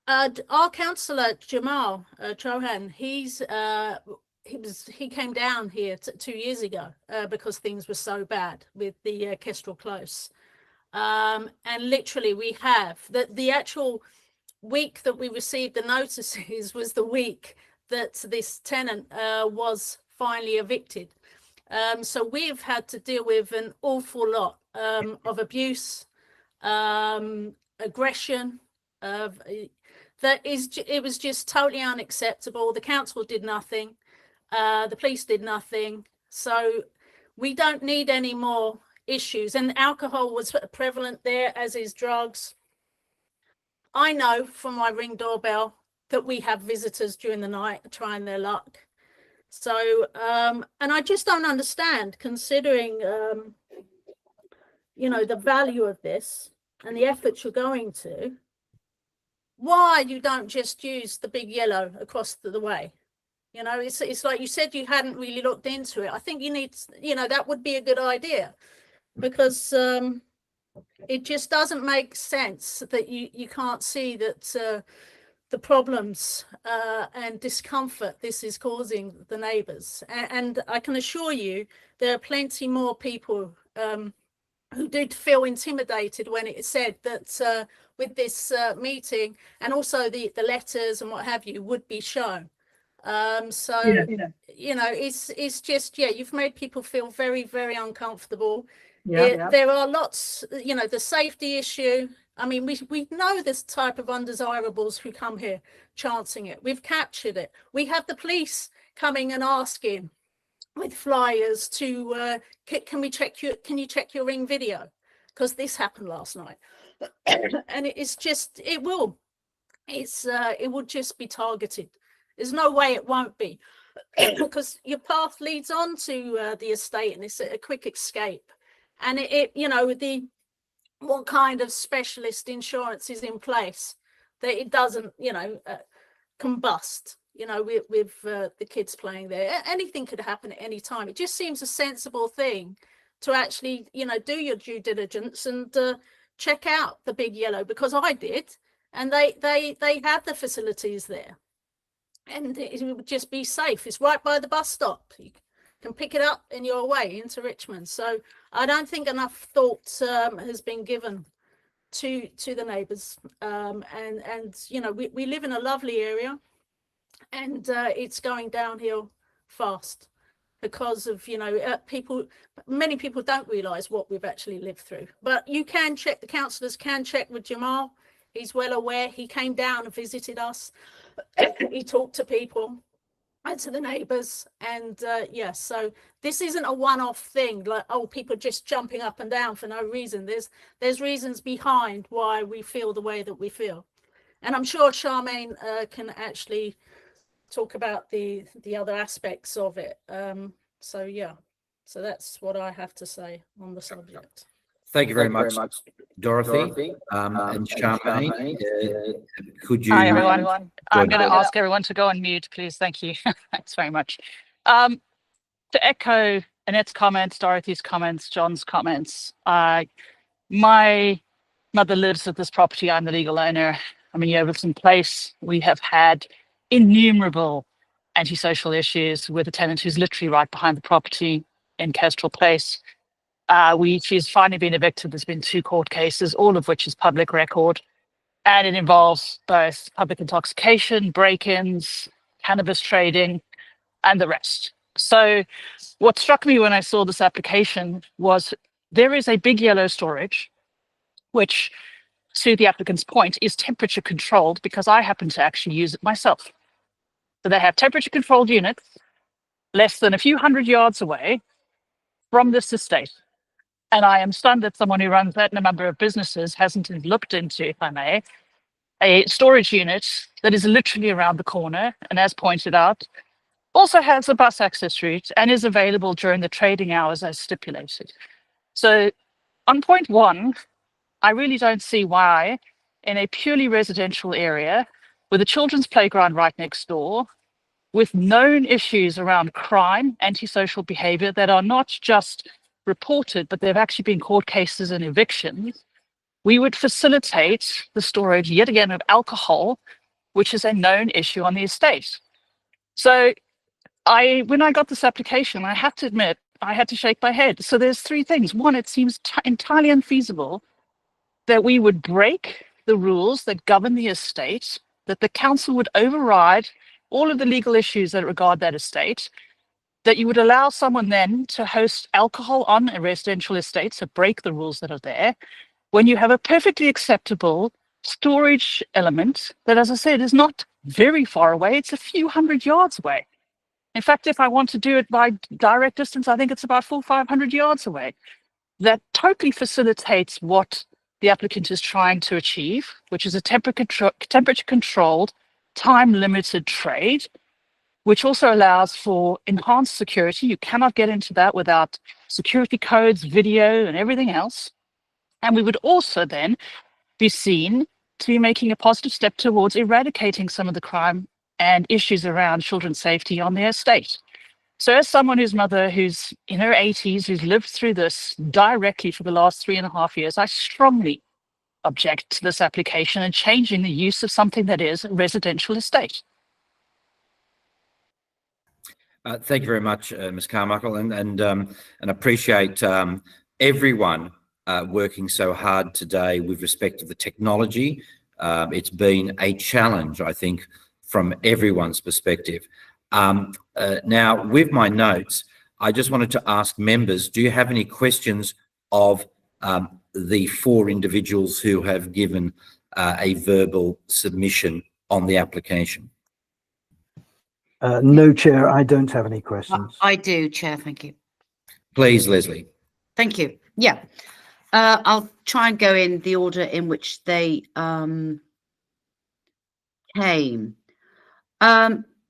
our councillor Jamal Trohan, he came down here 2 years ago because things were so bad with the Kestrel Close, and literally we have the actual week that we received the notices was the week that this tenant was finally evicted. So we've had to deal with an awful lot of abuse, aggression, it was just totally unacceptable. The council did nothing. The police did nothing. So we don't need any more issues. And alcohol was prevalent there, as is drugs. I know from my Ring doorbell that we have visitors during the night trying their luck. So, and I just don't understand, considering, you know, the value of this and the efforts you're going to, why you don't just use the big yellow across the way. You know, it's like you said, you hadn't really looked into it. I think you need, you know, that would be a good idea, because it just doesn't make sense that you can't see that the problems and discomfort this is causing the neighbours. And I can assure you there are plenty more people who did feel intimidated when it said that with this meeting, and also the letters and what have you would be shown. So you know, it's just, yeah, you've made people feel very, very uncomfortable. There are lots, you know, the safety issue. I mean, we know this type of undesirables who come here chancing it. We've captured it. We have the police coming and asking with flyers to can you check your Ring video, because this happened last night. And it's just, it will just be targeted. There's no way it won't be, because your path leads on to the estate, and it's a quick escape. And it you know, what kind of specialist insurance is in place that it doesn't, you know, combust, you know, with the kids playing there. Anything could happen at any time. It just seems a sensible thing to actually, you know, do your due diligence and check out the big yellow, because I did, and they had the facilities there, and it would just be safe. It's right by the bus stop. You can pick it up in your way into Richmond. So I don't think enough thought has been given to the neighbours. And you know, we live in a lovely area, and it's going downhill fast because of, you know, many people don't realise what we've actually lived through. But you can check, the councillors can check with Jamal. He's well aware. He came down and visited us. He talked to people and to the neighbours, and yes, so this isn't a one-off thing, like, oh, people just jumping up and down for no reason. There's reasons behind why we feel the way that we feel, and I'm sure Charmaine can actually talk about the other aspects of it. So yeah, so that's what I have to say on the subject. Thank you very much, Dorothy. And Charmaine, could you... Hi, everyone. I'm going to ask everyone to go on mute, please. Thank you. Thanks very much. To echo Annette's comments, Dorothy's comments, John's comments, my mother lives at this property. I'm the legal owner. I'm in Yeovilton Place. We have had innumerable antisocial issues with a tenant who's literally right behind the property in Kestrel Place. She's finally been evicted. There's been 2 court cases, all of which is public record. And it involves both public intoxication, break-ins, cannabis trading, and the rest. So what struck me when I saw this application was there is a big yellow storage, which, to the applicant's point, is temperature controlled, because I happen to actually use it myself. So they have temperature controlled units less than a few hundred yards away from this estate. And I am stunned that someone who runs that number of businesses hasn't looked into, if I may, a storage unit that is literally around the corner, and as pointed out, also has a bus access route and is available during the trading hours as stipulated. So on point 1, I really don't see why, in a purely residential area with a children's playground right next door, with known issues around crime, antisocial behaviour that are not just reported, but there have actually been court cases and evictions, we would facilitate the storage yet again of alcohol, which is a known issue on the estate. So when I got this application, I have to admit, I had to shake my head. So there's 3 things. 1, it seems entirely unfeasible that we would break the rules that govern the estate, that the council would override all of the legal issues that regard that estate, that you would allow someone then to host alcohol on a residential estate, so break the rules that are there, when you have a perfectly acceptable storage element that, as I said, is not very far away. It's a few hundred yards away. In fact, if I want to do it by direct distance, I think it's about 400 or 500 yards away. That totally facilitates what the applicant is trying to achieve, which is a temperature controlled, time limited trade, which also allows for enhanced security. You cannot get into that without security codes, video, and everything else. And we would also then be seen to be making a positive step towards eradicating some of the crime and issues around children's safety on their estate. So as someone whose mother, who's in her 80s, who's lived through this directly for the last 3.5 years, I strongly object to this application and changing the use of something that is a residential estate. Thank you very much, Ms. Carmichael, and appreciate everyone working so hard today with respect to the technology. It's been a challenge, I think, from everyone's perspective. Now, with my notes, I just wanted to ask members, do you have any questions of the 4 individuals who have given a verbal submission on the application? No, Chair, I don't have any questions. I do, Chair, thank you. Please, Leslie. Thank you. Yeah, I'll try and go in the order in which they came.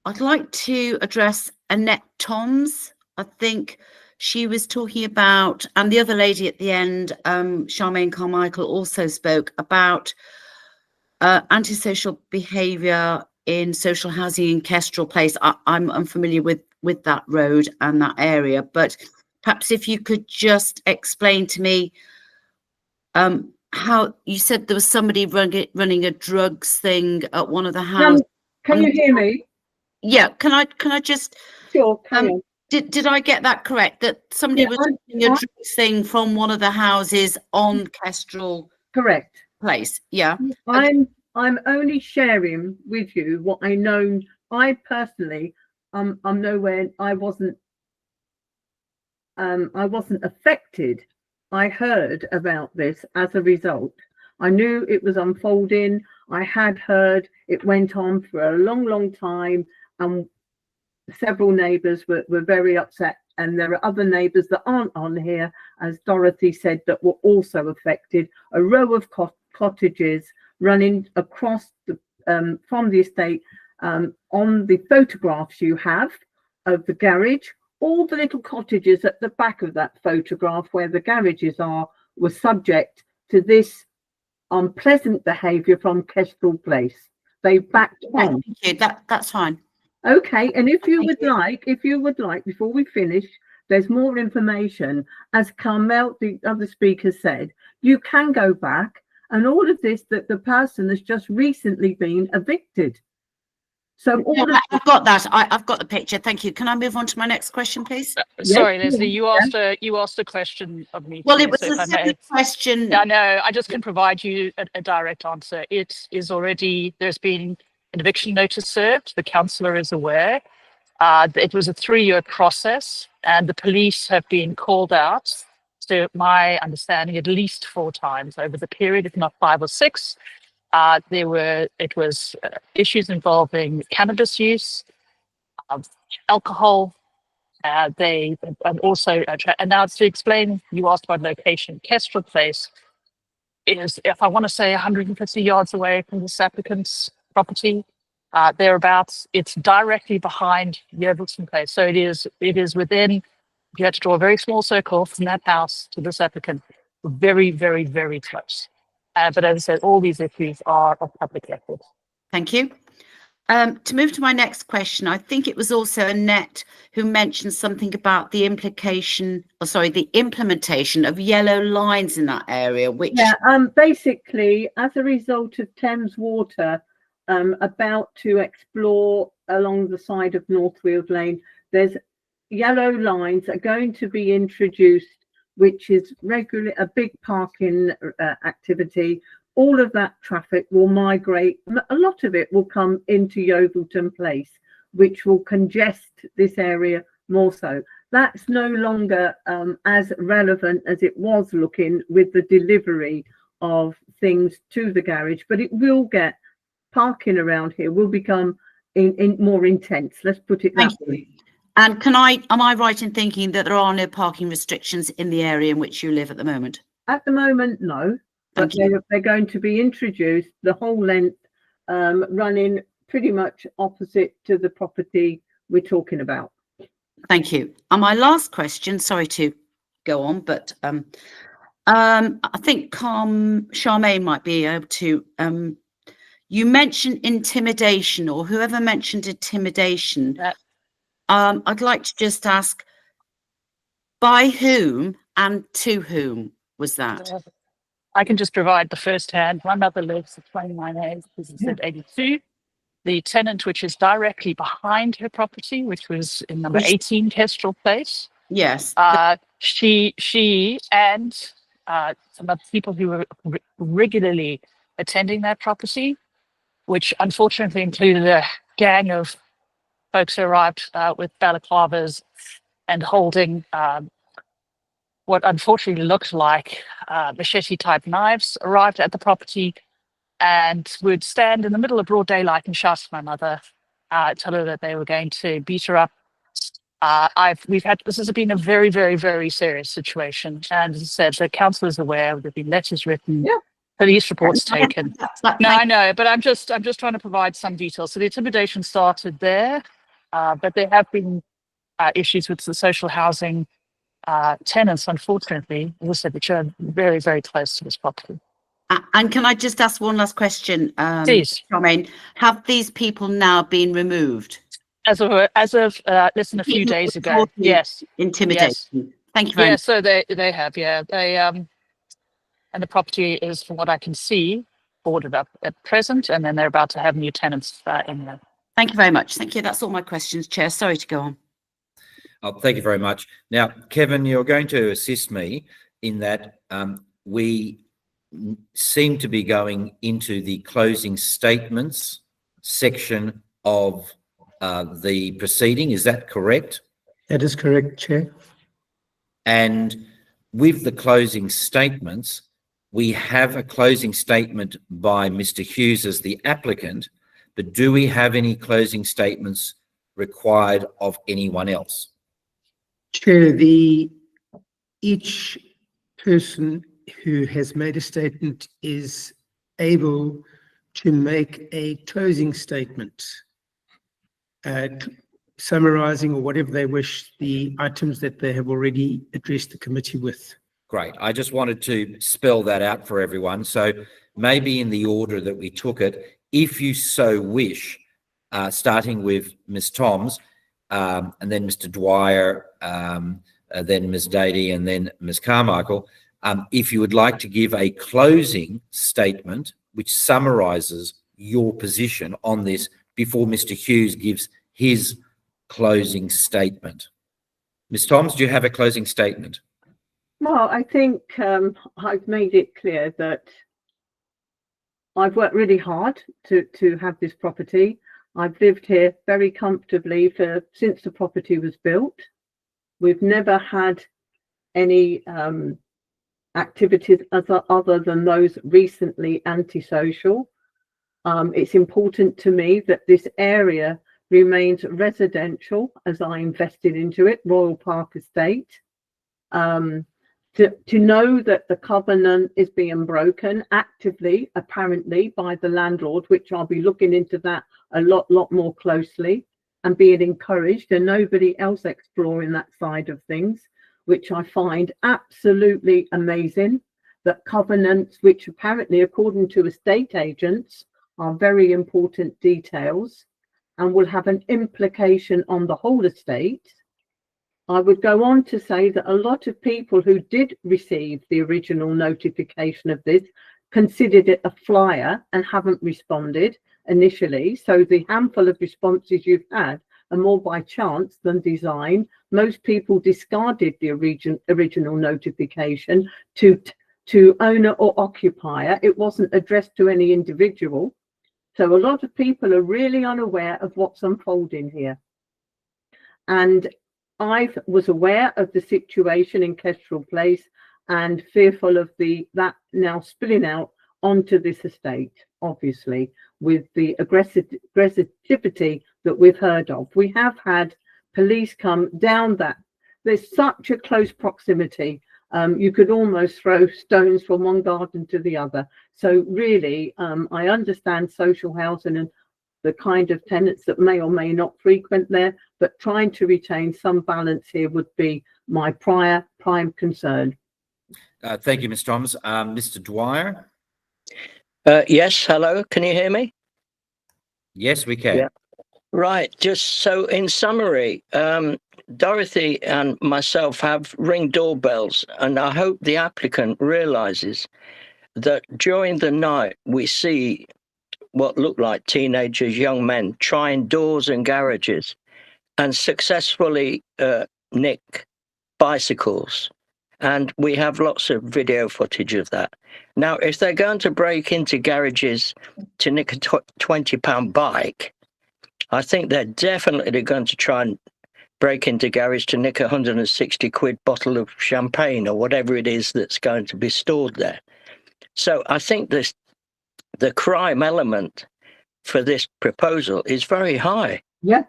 I'd like to address Annette Toms. I think she was talking about, and the other lady at the end, Charmaine Carmichael, also spoke about antisocial behaviour in social housing in Kestrel Place. I'm unfamiliar with that road and that area, but perhaps if you could just explain to me how you said there was somebody running a drugs thing at one of the houses. Can you hear me? Yeah, can I just Sure. did I get that correct, that somebody was running a drugs thing from one of the houses on Kestrel Correct. Place? Yeah. I'm only sharing with you what I know. I personally, I'm nowhere. I wasn't affected. I heard about this as a result. I knew it was unfolding. I had heard it went on for a long, long time, and several neighbours were very upset. And there are other neighbours that aren't on here, as Dorothy said, that were also affected. A row of cottages running across the, from the estate. On the photographs you have of the garage, all the little cottages at the back of that photograph where the garages are were subject to this unpleasant behaviour from Kestrel Place. They backed on. Thank you. That's fine. Okay, and if you would like, before we finish, there's more information. As Carmel, the other speaker, said, you can go back, and all of this, that the person has just recently been evicted. So I've got that. I've got the picture. Thank you. Can I move on to my next question, please? Sorry, Leslie, you asked a question of me. Well, too, it was so a simple question. Yeah, no, I just can provide you a direct answer. It is already, there's been an eviction notice served. The councillor is aware. It was a 3-year process, and the police have been called out, to my understanding, at least 4 times over the period, if not 5 or 6. It was issues involving cannabis use, alcohol. And also, and now to explain, you asked about location. Kestrel Place is, if I want to say, 150 yards away from this applicant's property, thereabouts. It's directly behind Yeovilton Place, so it is within. You had to draw a very small circle from that house to this applicant, very, very, very close. But as I said, all these issues are of public record. Thank you. To move to my next question, I think it was also Annette who mentioned something about the implementation of yellow lines in that area, which... Yeah, basically, as a result of Thames Water about to explore along the side of Northfield Lane, there's yellow lines are going to be introduced, which is regularly a big parking activity. All of that traffic will migrate. A lot of it will come into Yeovilton Place, which will congest this area more so. That's no longer as relevant as it was looking with the delivery of things to the garage, but it will get, parking around here will become in more intense. Let's put it that way. And am I right in thinking that there are no parking restrictions in the area in which you live at the moment? At the moment, no, but they're going to be introduced the whole length, running pretty much opposite to the property we're talking about. Thank you. And my last question, sorry to go on, but I think Charmaine might be able to. You mentioned intimidation, or whoever mentioned intimidation. I'd like to just ask, by whom and to whom was that? I can just provide the first hand. My mother lives at 29A, this is at 82. The tenant, which is directly behind her property, which was in number 18 Kestrel Place. Yes. She and some other people who were regularly attending that property, which unfortunately included a gang of folks who arrived with balaclavas and holding what unfortunately looked like machete-type knives, arrived at the property and would stand in the middle of broad daylight and shout at my mother, tell her that they were going to beat her up. This has been a very, very, very serious situation. And as I said, the council is aware. There've been letters written, police reports taken. No, I know, but I'm just trying to provide some details. So the intimidation started there, but there have been issues with the social housing tenants, unfortunately, as I said, which are very, very close to this property. And can I just ask one last question? Please. Charmaine, have these people now been removed? As of less than a few days ago, yes. Intimidation. Yes. Thank you very much. So they have, they and the property is, from what I can see, boarded up at present, and then they're about to have new tenants in there. Thank you very much. Thank you. That's all my questions, Chair. Sorry to go on. Oh, thank you very much. Now, Kevin, you're going to assist me in that we seem to be going into the closing statements section of the proceeding. Is that correct? That is correct, Chair. And with the closing statements, we have a closing statement by Mr. Hughes as the applicant, but do we have any closing statements required of anyone else? Chair, each person who has made a statement is able to make a closing statement, summarising or whatever they wish the items that they have already addressed the committee with. Great. I just wanted to spell that out for everyone. So maybe in the order that we took it, if you so wish, starting with Ms. Toms, and then Mr. Dwyer, then Ms. Dady, and then Ms. Carmichael, if you would like to give a closing statement which summarises your position on this before Mr. Hughes gives his closing statement. Ms. Toms, do you have a closing statement? Well, I think I've made it clear that I've worked really hard to have this property. I've lived here very comfortably since the property was built. We've never had any activities other than those recently antisocial. It's important to me that this area remains residential as I invested into it, Royal Park Estate. To know that the covenant is being broken actively, apparently, by the landlord, which I'll be looking into that a lot more closely, and being encouraged, and nobody else exploring that side of things, which I find absolutely amazing. That covenants, which apparently, according to estate agents, are very important details and will have an implication on the whole estate. I would go on to say that a lot of people who did receive the original notification of this considered it a flyer and haven't responded initially. So the handful of responses you've had are more by chance than design. Most people discarded the original notification to owner or occupier. It wasn't addressed to any individual. So a lot of people are really unaware of what's unfolding here. And I was aware of the situation in Kestrel Place and fearful of that now spilling out onto this estate, obviously, with the aggressivity that we've heard of. We have had police come down that. There's such a close proximity. You could almost throw stones from one garden to the other. So really, I understand social housing and the kind of tenants that may or may not frequent there, but trying to retain some balance here would be my prime concern. Thank you, Ms. Thomas. Mr. Dwyer? Yes, hello, can you hear me? Yes, we can. Yeah. Right, just so in summary, Dorothy and myself have Ring doorbells, and I hope the applicant realises that during the night we see what look like teenagers, young men, trying doors and garages and successfully nick bicycles. And we have lots of video footage of that. Now, if they're going to break into garages to nick a £20 bike, I think they're definitely going to try and break into garage to nick a 160 quid bottle of champagne or whatever it is that's going to be stored there. So I think the crime element for this proposal is very high. Yeah.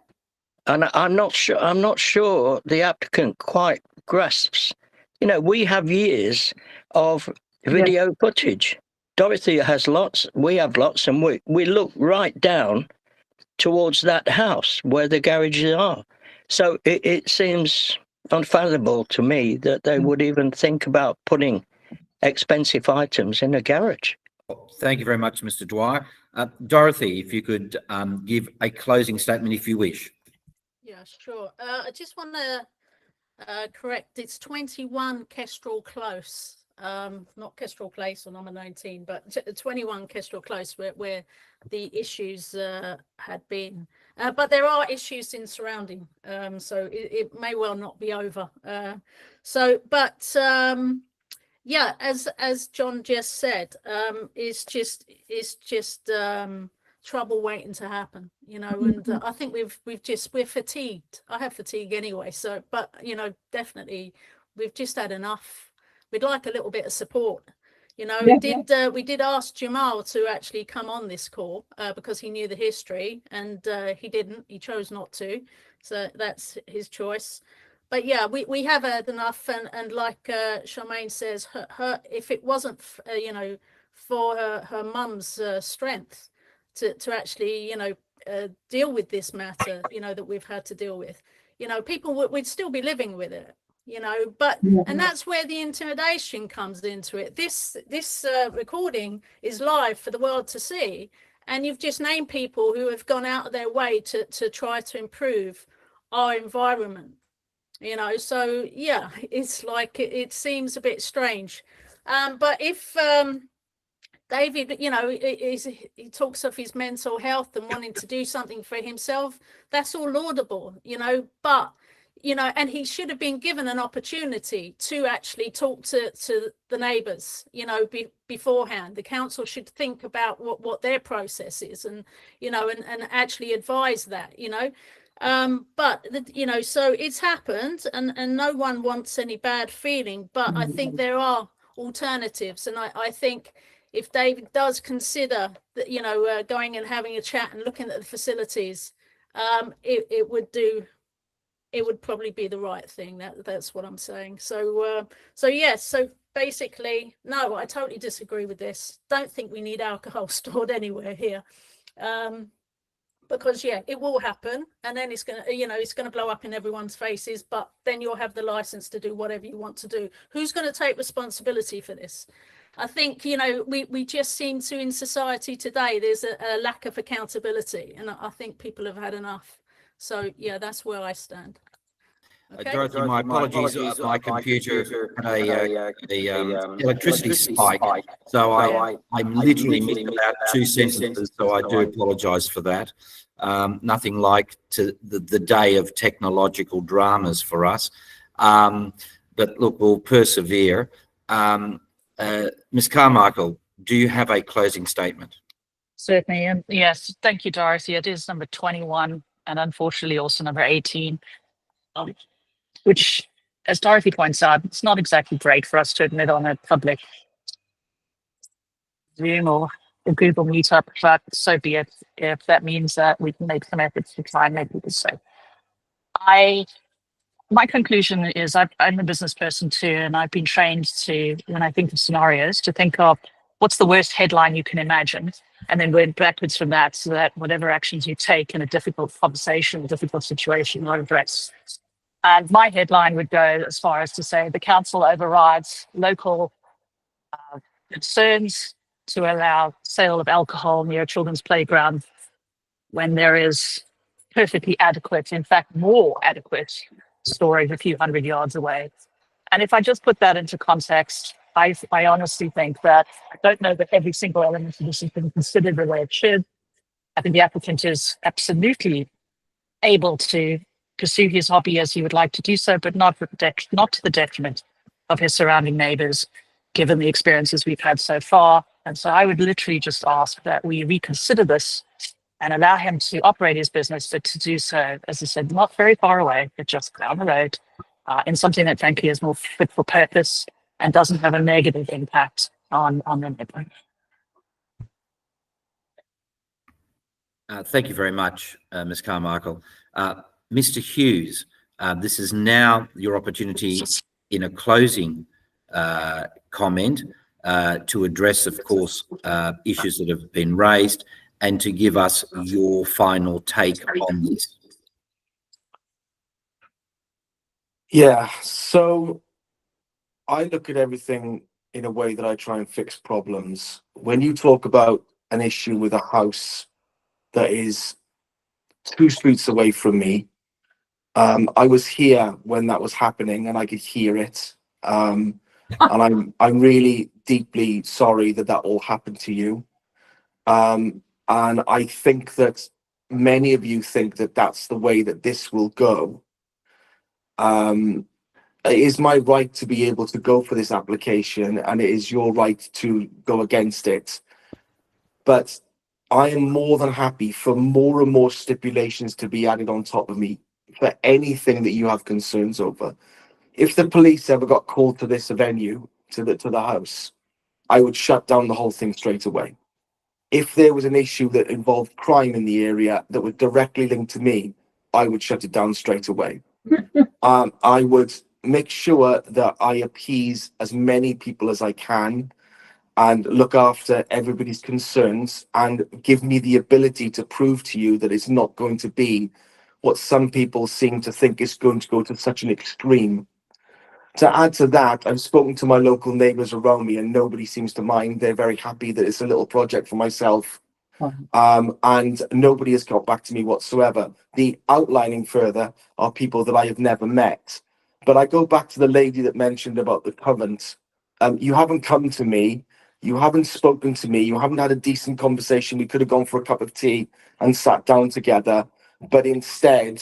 And I'm not sure the applicant quite grasps. You know, we have years of video footage. Dorothy has lots, we have lots, and we look right down towards that house where the garages are. So it seems unfathomable to me that they would even think about putting expensive items in a garage. Thank you very much, Mr. Dwyer. Dorothy, if you could give a closing statement if you wish. Yeah, sure. I just want to correct, it's 21 Kestrel Close, not Kestrel Place or number 19, but 21 Kestrel Close where the issues had been. But there are issues in surrounding, so it may well not be over. Yeah, as John just said, it's just trouble waiting to happen, you know, and I think we're fatigued. I have fatigue anyway, so, but you know, definitely we've just had enough. We'd like a little bit of support, you know. We did ask Jamal to actually come on this call because he knew the history, and he didn't. He chose not to, so that's his choice. But yeah, we have had enough, and like Charmaine says, her if it wasn't you know, for her mum's strength to actually, you know, deal with this matter, you know, that we've had to deal with, you know, people would still be living with it, you know. But and that's where the intimidation comes into it. This recording is live for the world to see, and you've just named people who have gone out of their way to try to improve our environment, you know. So yeah, it's like it seems a bit strange, but if David, you know, he talks of his mental health and wanting to do something for himself, that's all laudable, you know, but you know, and he should have been given an opportunity to actually talk to the neighbours, you know, beforehand. The council should think about what their process is, and you know, and actually advise that, you know. But you know, so it's happened, and no one wants any bad feeling, but I think there are alternatives, and I think if David does consider that, you know, going and having a chat and looking at the facilities, it would probably be the right thing. That's what I'm saying. So yes, so basically, no, I totally disagree with this. Don't think we need alcohol stored anywhere here. Because yeah, it will happen, and then it's gonna, you know, it's gonna blow up in everyone's faces, but then you'll have the license to do whatever you want to do. Who's going to take responsibility for this? I think, you know, we just seem to, in society today, there's a lack of accountability, and I think people have had enough. So yeah, that's where I stand. Okay. Dorothy, my apologies. My computer had a electricity spike, so I literally missed about 2 sentences. So I do apologise for that. Nothing like the day of technological dramas for us, but look, we'll persevere. Ms. Carmichael, do you have a closing statement? Certainly, and yes, thank you, Dorothy. It is number 21, and unfortunately also number 18, which as Dorothy points out, it's not exactly great for us to admit on a public Zoom or a Google Meetup, but so be it. If that means that we can make some efforts to try and make people safe. My conclusion is I'm a business person too, and I've been trained to, when I think of scenarios, to think of what's the worst headline you can imagine, and then work backwards from that, so that whatever actions you take in a difficult conversation, a difficult situation, are addressed. And my headline would go as far as to say the council overrides local concerns to allow sale of alcohol near a children's playground when there is perfectly adequate, in fact, more adequate storage a few hundred yards away. And if I just put that into context, I honestly think that I don't know that every single element of this has been considered the way it should. I think the applicant is absolutely able to pursue his hobby as he would like to do so, but not to the detriment of his surrounding neighbours, given the experiences we've had so far. And so I would literally just ask that we reconsider this and allow him to operate his business, but to do so, as I said, not very far away, but just down the road, in something that frankly is more fit for purpose and doesn't have a negative impact on the neighbour. Thank you very much, Ms. Carmichael. Mr. Hughes, this is now your opportunity in a closing comment to address, of course, issues that have been raised and to give us your final take on this. Yeah, so I look at everything in a way that I try and fix problems. When you talk about an issue with a house that is 2 streets away from me, I was here when that was happening and I could hear it. And I'm really deeply sorry that that all happened to you. And I think that many of you think that that's the way that this will go. It is my right to be able to go for this application, and it is your right to go against it. But I am more than happy for more and more stipulations to be added on top of me for anything that you have concerns over. If the police ever got called to this venue, to the house, I would shut down the whole thing straight away. If there was an issue that involved crime in the area that was directly linked to me, I would shut it down straight away. I would make sure that I appease as many people as I can and look after everybody's concerns and give me the ability to prove to you that it's not going to be what some people seem to think is going to go to such an extreme. To add to that, I've spoken to my local neighbours around me and nobody seems to mind. They're very happy that it's a little project for myself. And nobody has got back to me whatsoever. The outlining further are people that I have never met. But I go back to the lady that mentioned about the current. You haven't come to me. You haven't spoken to me. You haven't had a decent conversation. We could have gone for a cup of tea and sat down together. But instead,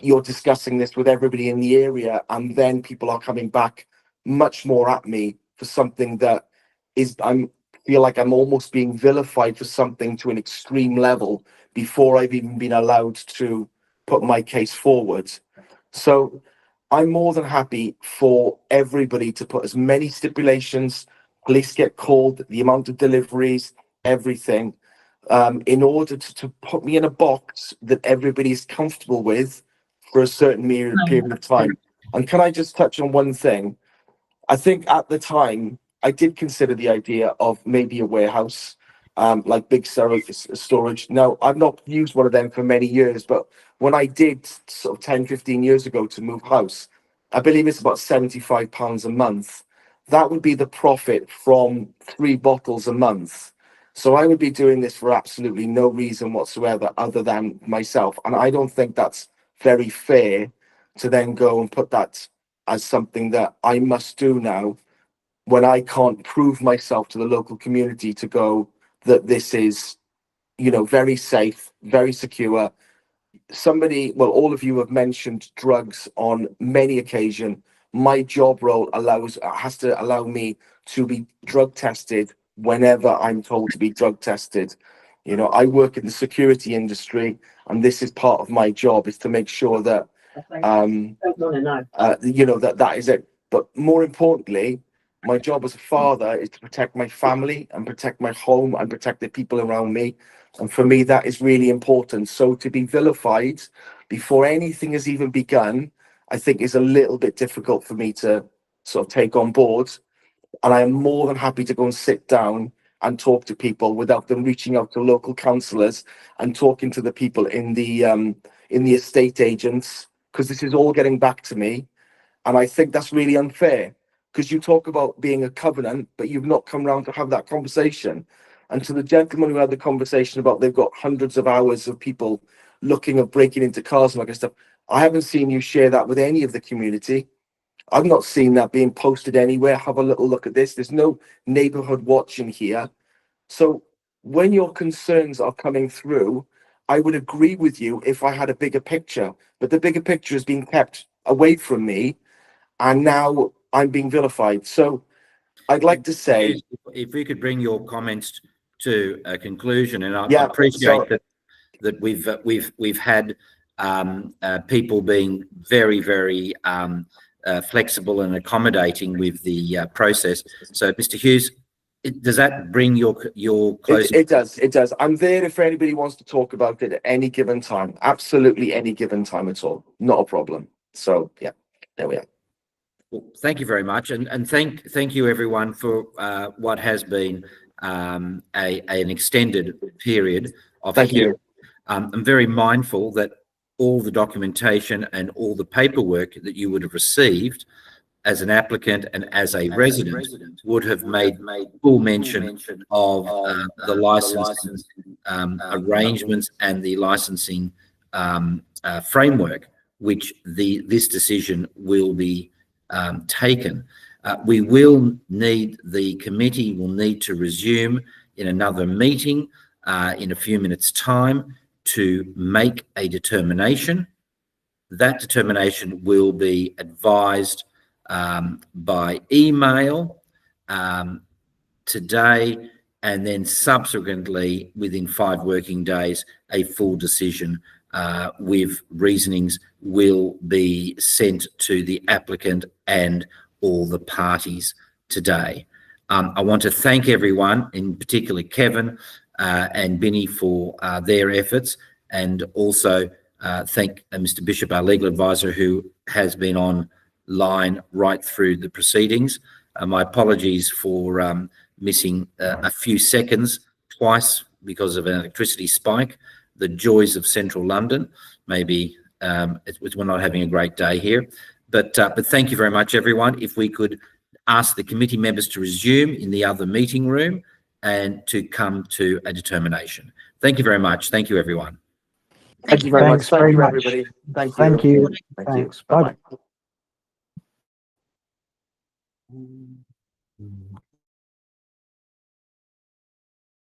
you're discussing this with everybody in the area, and then people are coming back much more at me for something that is, I feel like I'm almost being vilified for something to an extreme level before I've even been allowed to put my case forward. So I'm more than happy for everybody to put as many stipulations, police get called, the amount of deliveries, everything, in order to put me in a box that everybody's comfortable with for a certain period of time. And can I just touch on one thing? I think at the time, I did consider the idea of maybe a warehouse, like big storage. Now, I've not used one of them for many years, but when I did sort of 10, 15 years ago to move house, I believe it's about £75 a month. That would be the profit from 3 bottles a month. So I would be doing this for absolutely no reason whatsoever other than myself. And I don't think that's very fair to then go and put that as something that I must do now when I can't prove myself to the local community to go that this is, you know, very safe, very secure. Somebody, well, all of you have mentioned drugs on many occasions. My job role has to allow me to be drug tested whenever I'm told to be drug tested. You know, I work in the security industry, and this is part of my job, is to make sure that You know, that is it. But more importantly, my job as a father is to protect my family and protect my home and protect the people around me. And for me, that is really important. So to be vilified before anything has even begun, I think is a little bit difficult for me to sort of take on board. And I am more than happy to go and sit down and talk to people without them reaching out to local councillors and talking to the people in the estate agents, because this is all getting back to me. And I think that's really unfair, because you talk about being a covenant, but you've not come round to have that conversation. And to the gentleman who had the conversation about they've got hundreds of hours of people looking at breaking into cars and that kind of stuff, I haven't seen you share that with any of the community. I've not seen that being posted anywhere. Have a little look at this. There's no neighbourhood watching here. So when your concerns are coming through, I would agree with you if I had a bigger picture, but the bigger picture has been kept away from me, and now I'm being vilified. So I'd like to say, if we could bring your comments to a conclusion, and I Yeah, appreciate so- that we've had people being very flexible and accommodating with the process. So, Mr. Hughes, does that bring your closing? It does. I'm there if anybody wants to talk about it at any given time. Absolutely any given time at all. Not a problem. So yeah, there we are. Well, thank you very much, and thank you everyone for what has been an extended period of Thank you. I'm very mindful that all the documentation and all the paperwork that you would have received as an applicant and as a resident would have made full mention of the licensing arrangements and the licensing framework, which this decision will be taken. The committee will need to resume in another meeting in a few minutes' time to make a determination. That determination will be advised by email today, and then subsequently within 5 working days a full decision with reasonings will be sent to the applicant and all the parties today. I want to thank everyone, in particular Kevin and Binny, for their efforts, and also thank Mr. Bishop, our legal advisor, who has been online right through the proceedings. My apologies for missing a few seconds twice because of an electricity spike. The joys of central London. Maybe we're not having a great day here, but thank you very much, everyone. If we could ask the committee members to resume in the other meeting room and to come to a determination. Thank you very much. Thank you, everyone. Thank you very much. Thanks very much. Everybody. Thank you. Thank you. Thank Thanks. you. Bye. Bye-bye.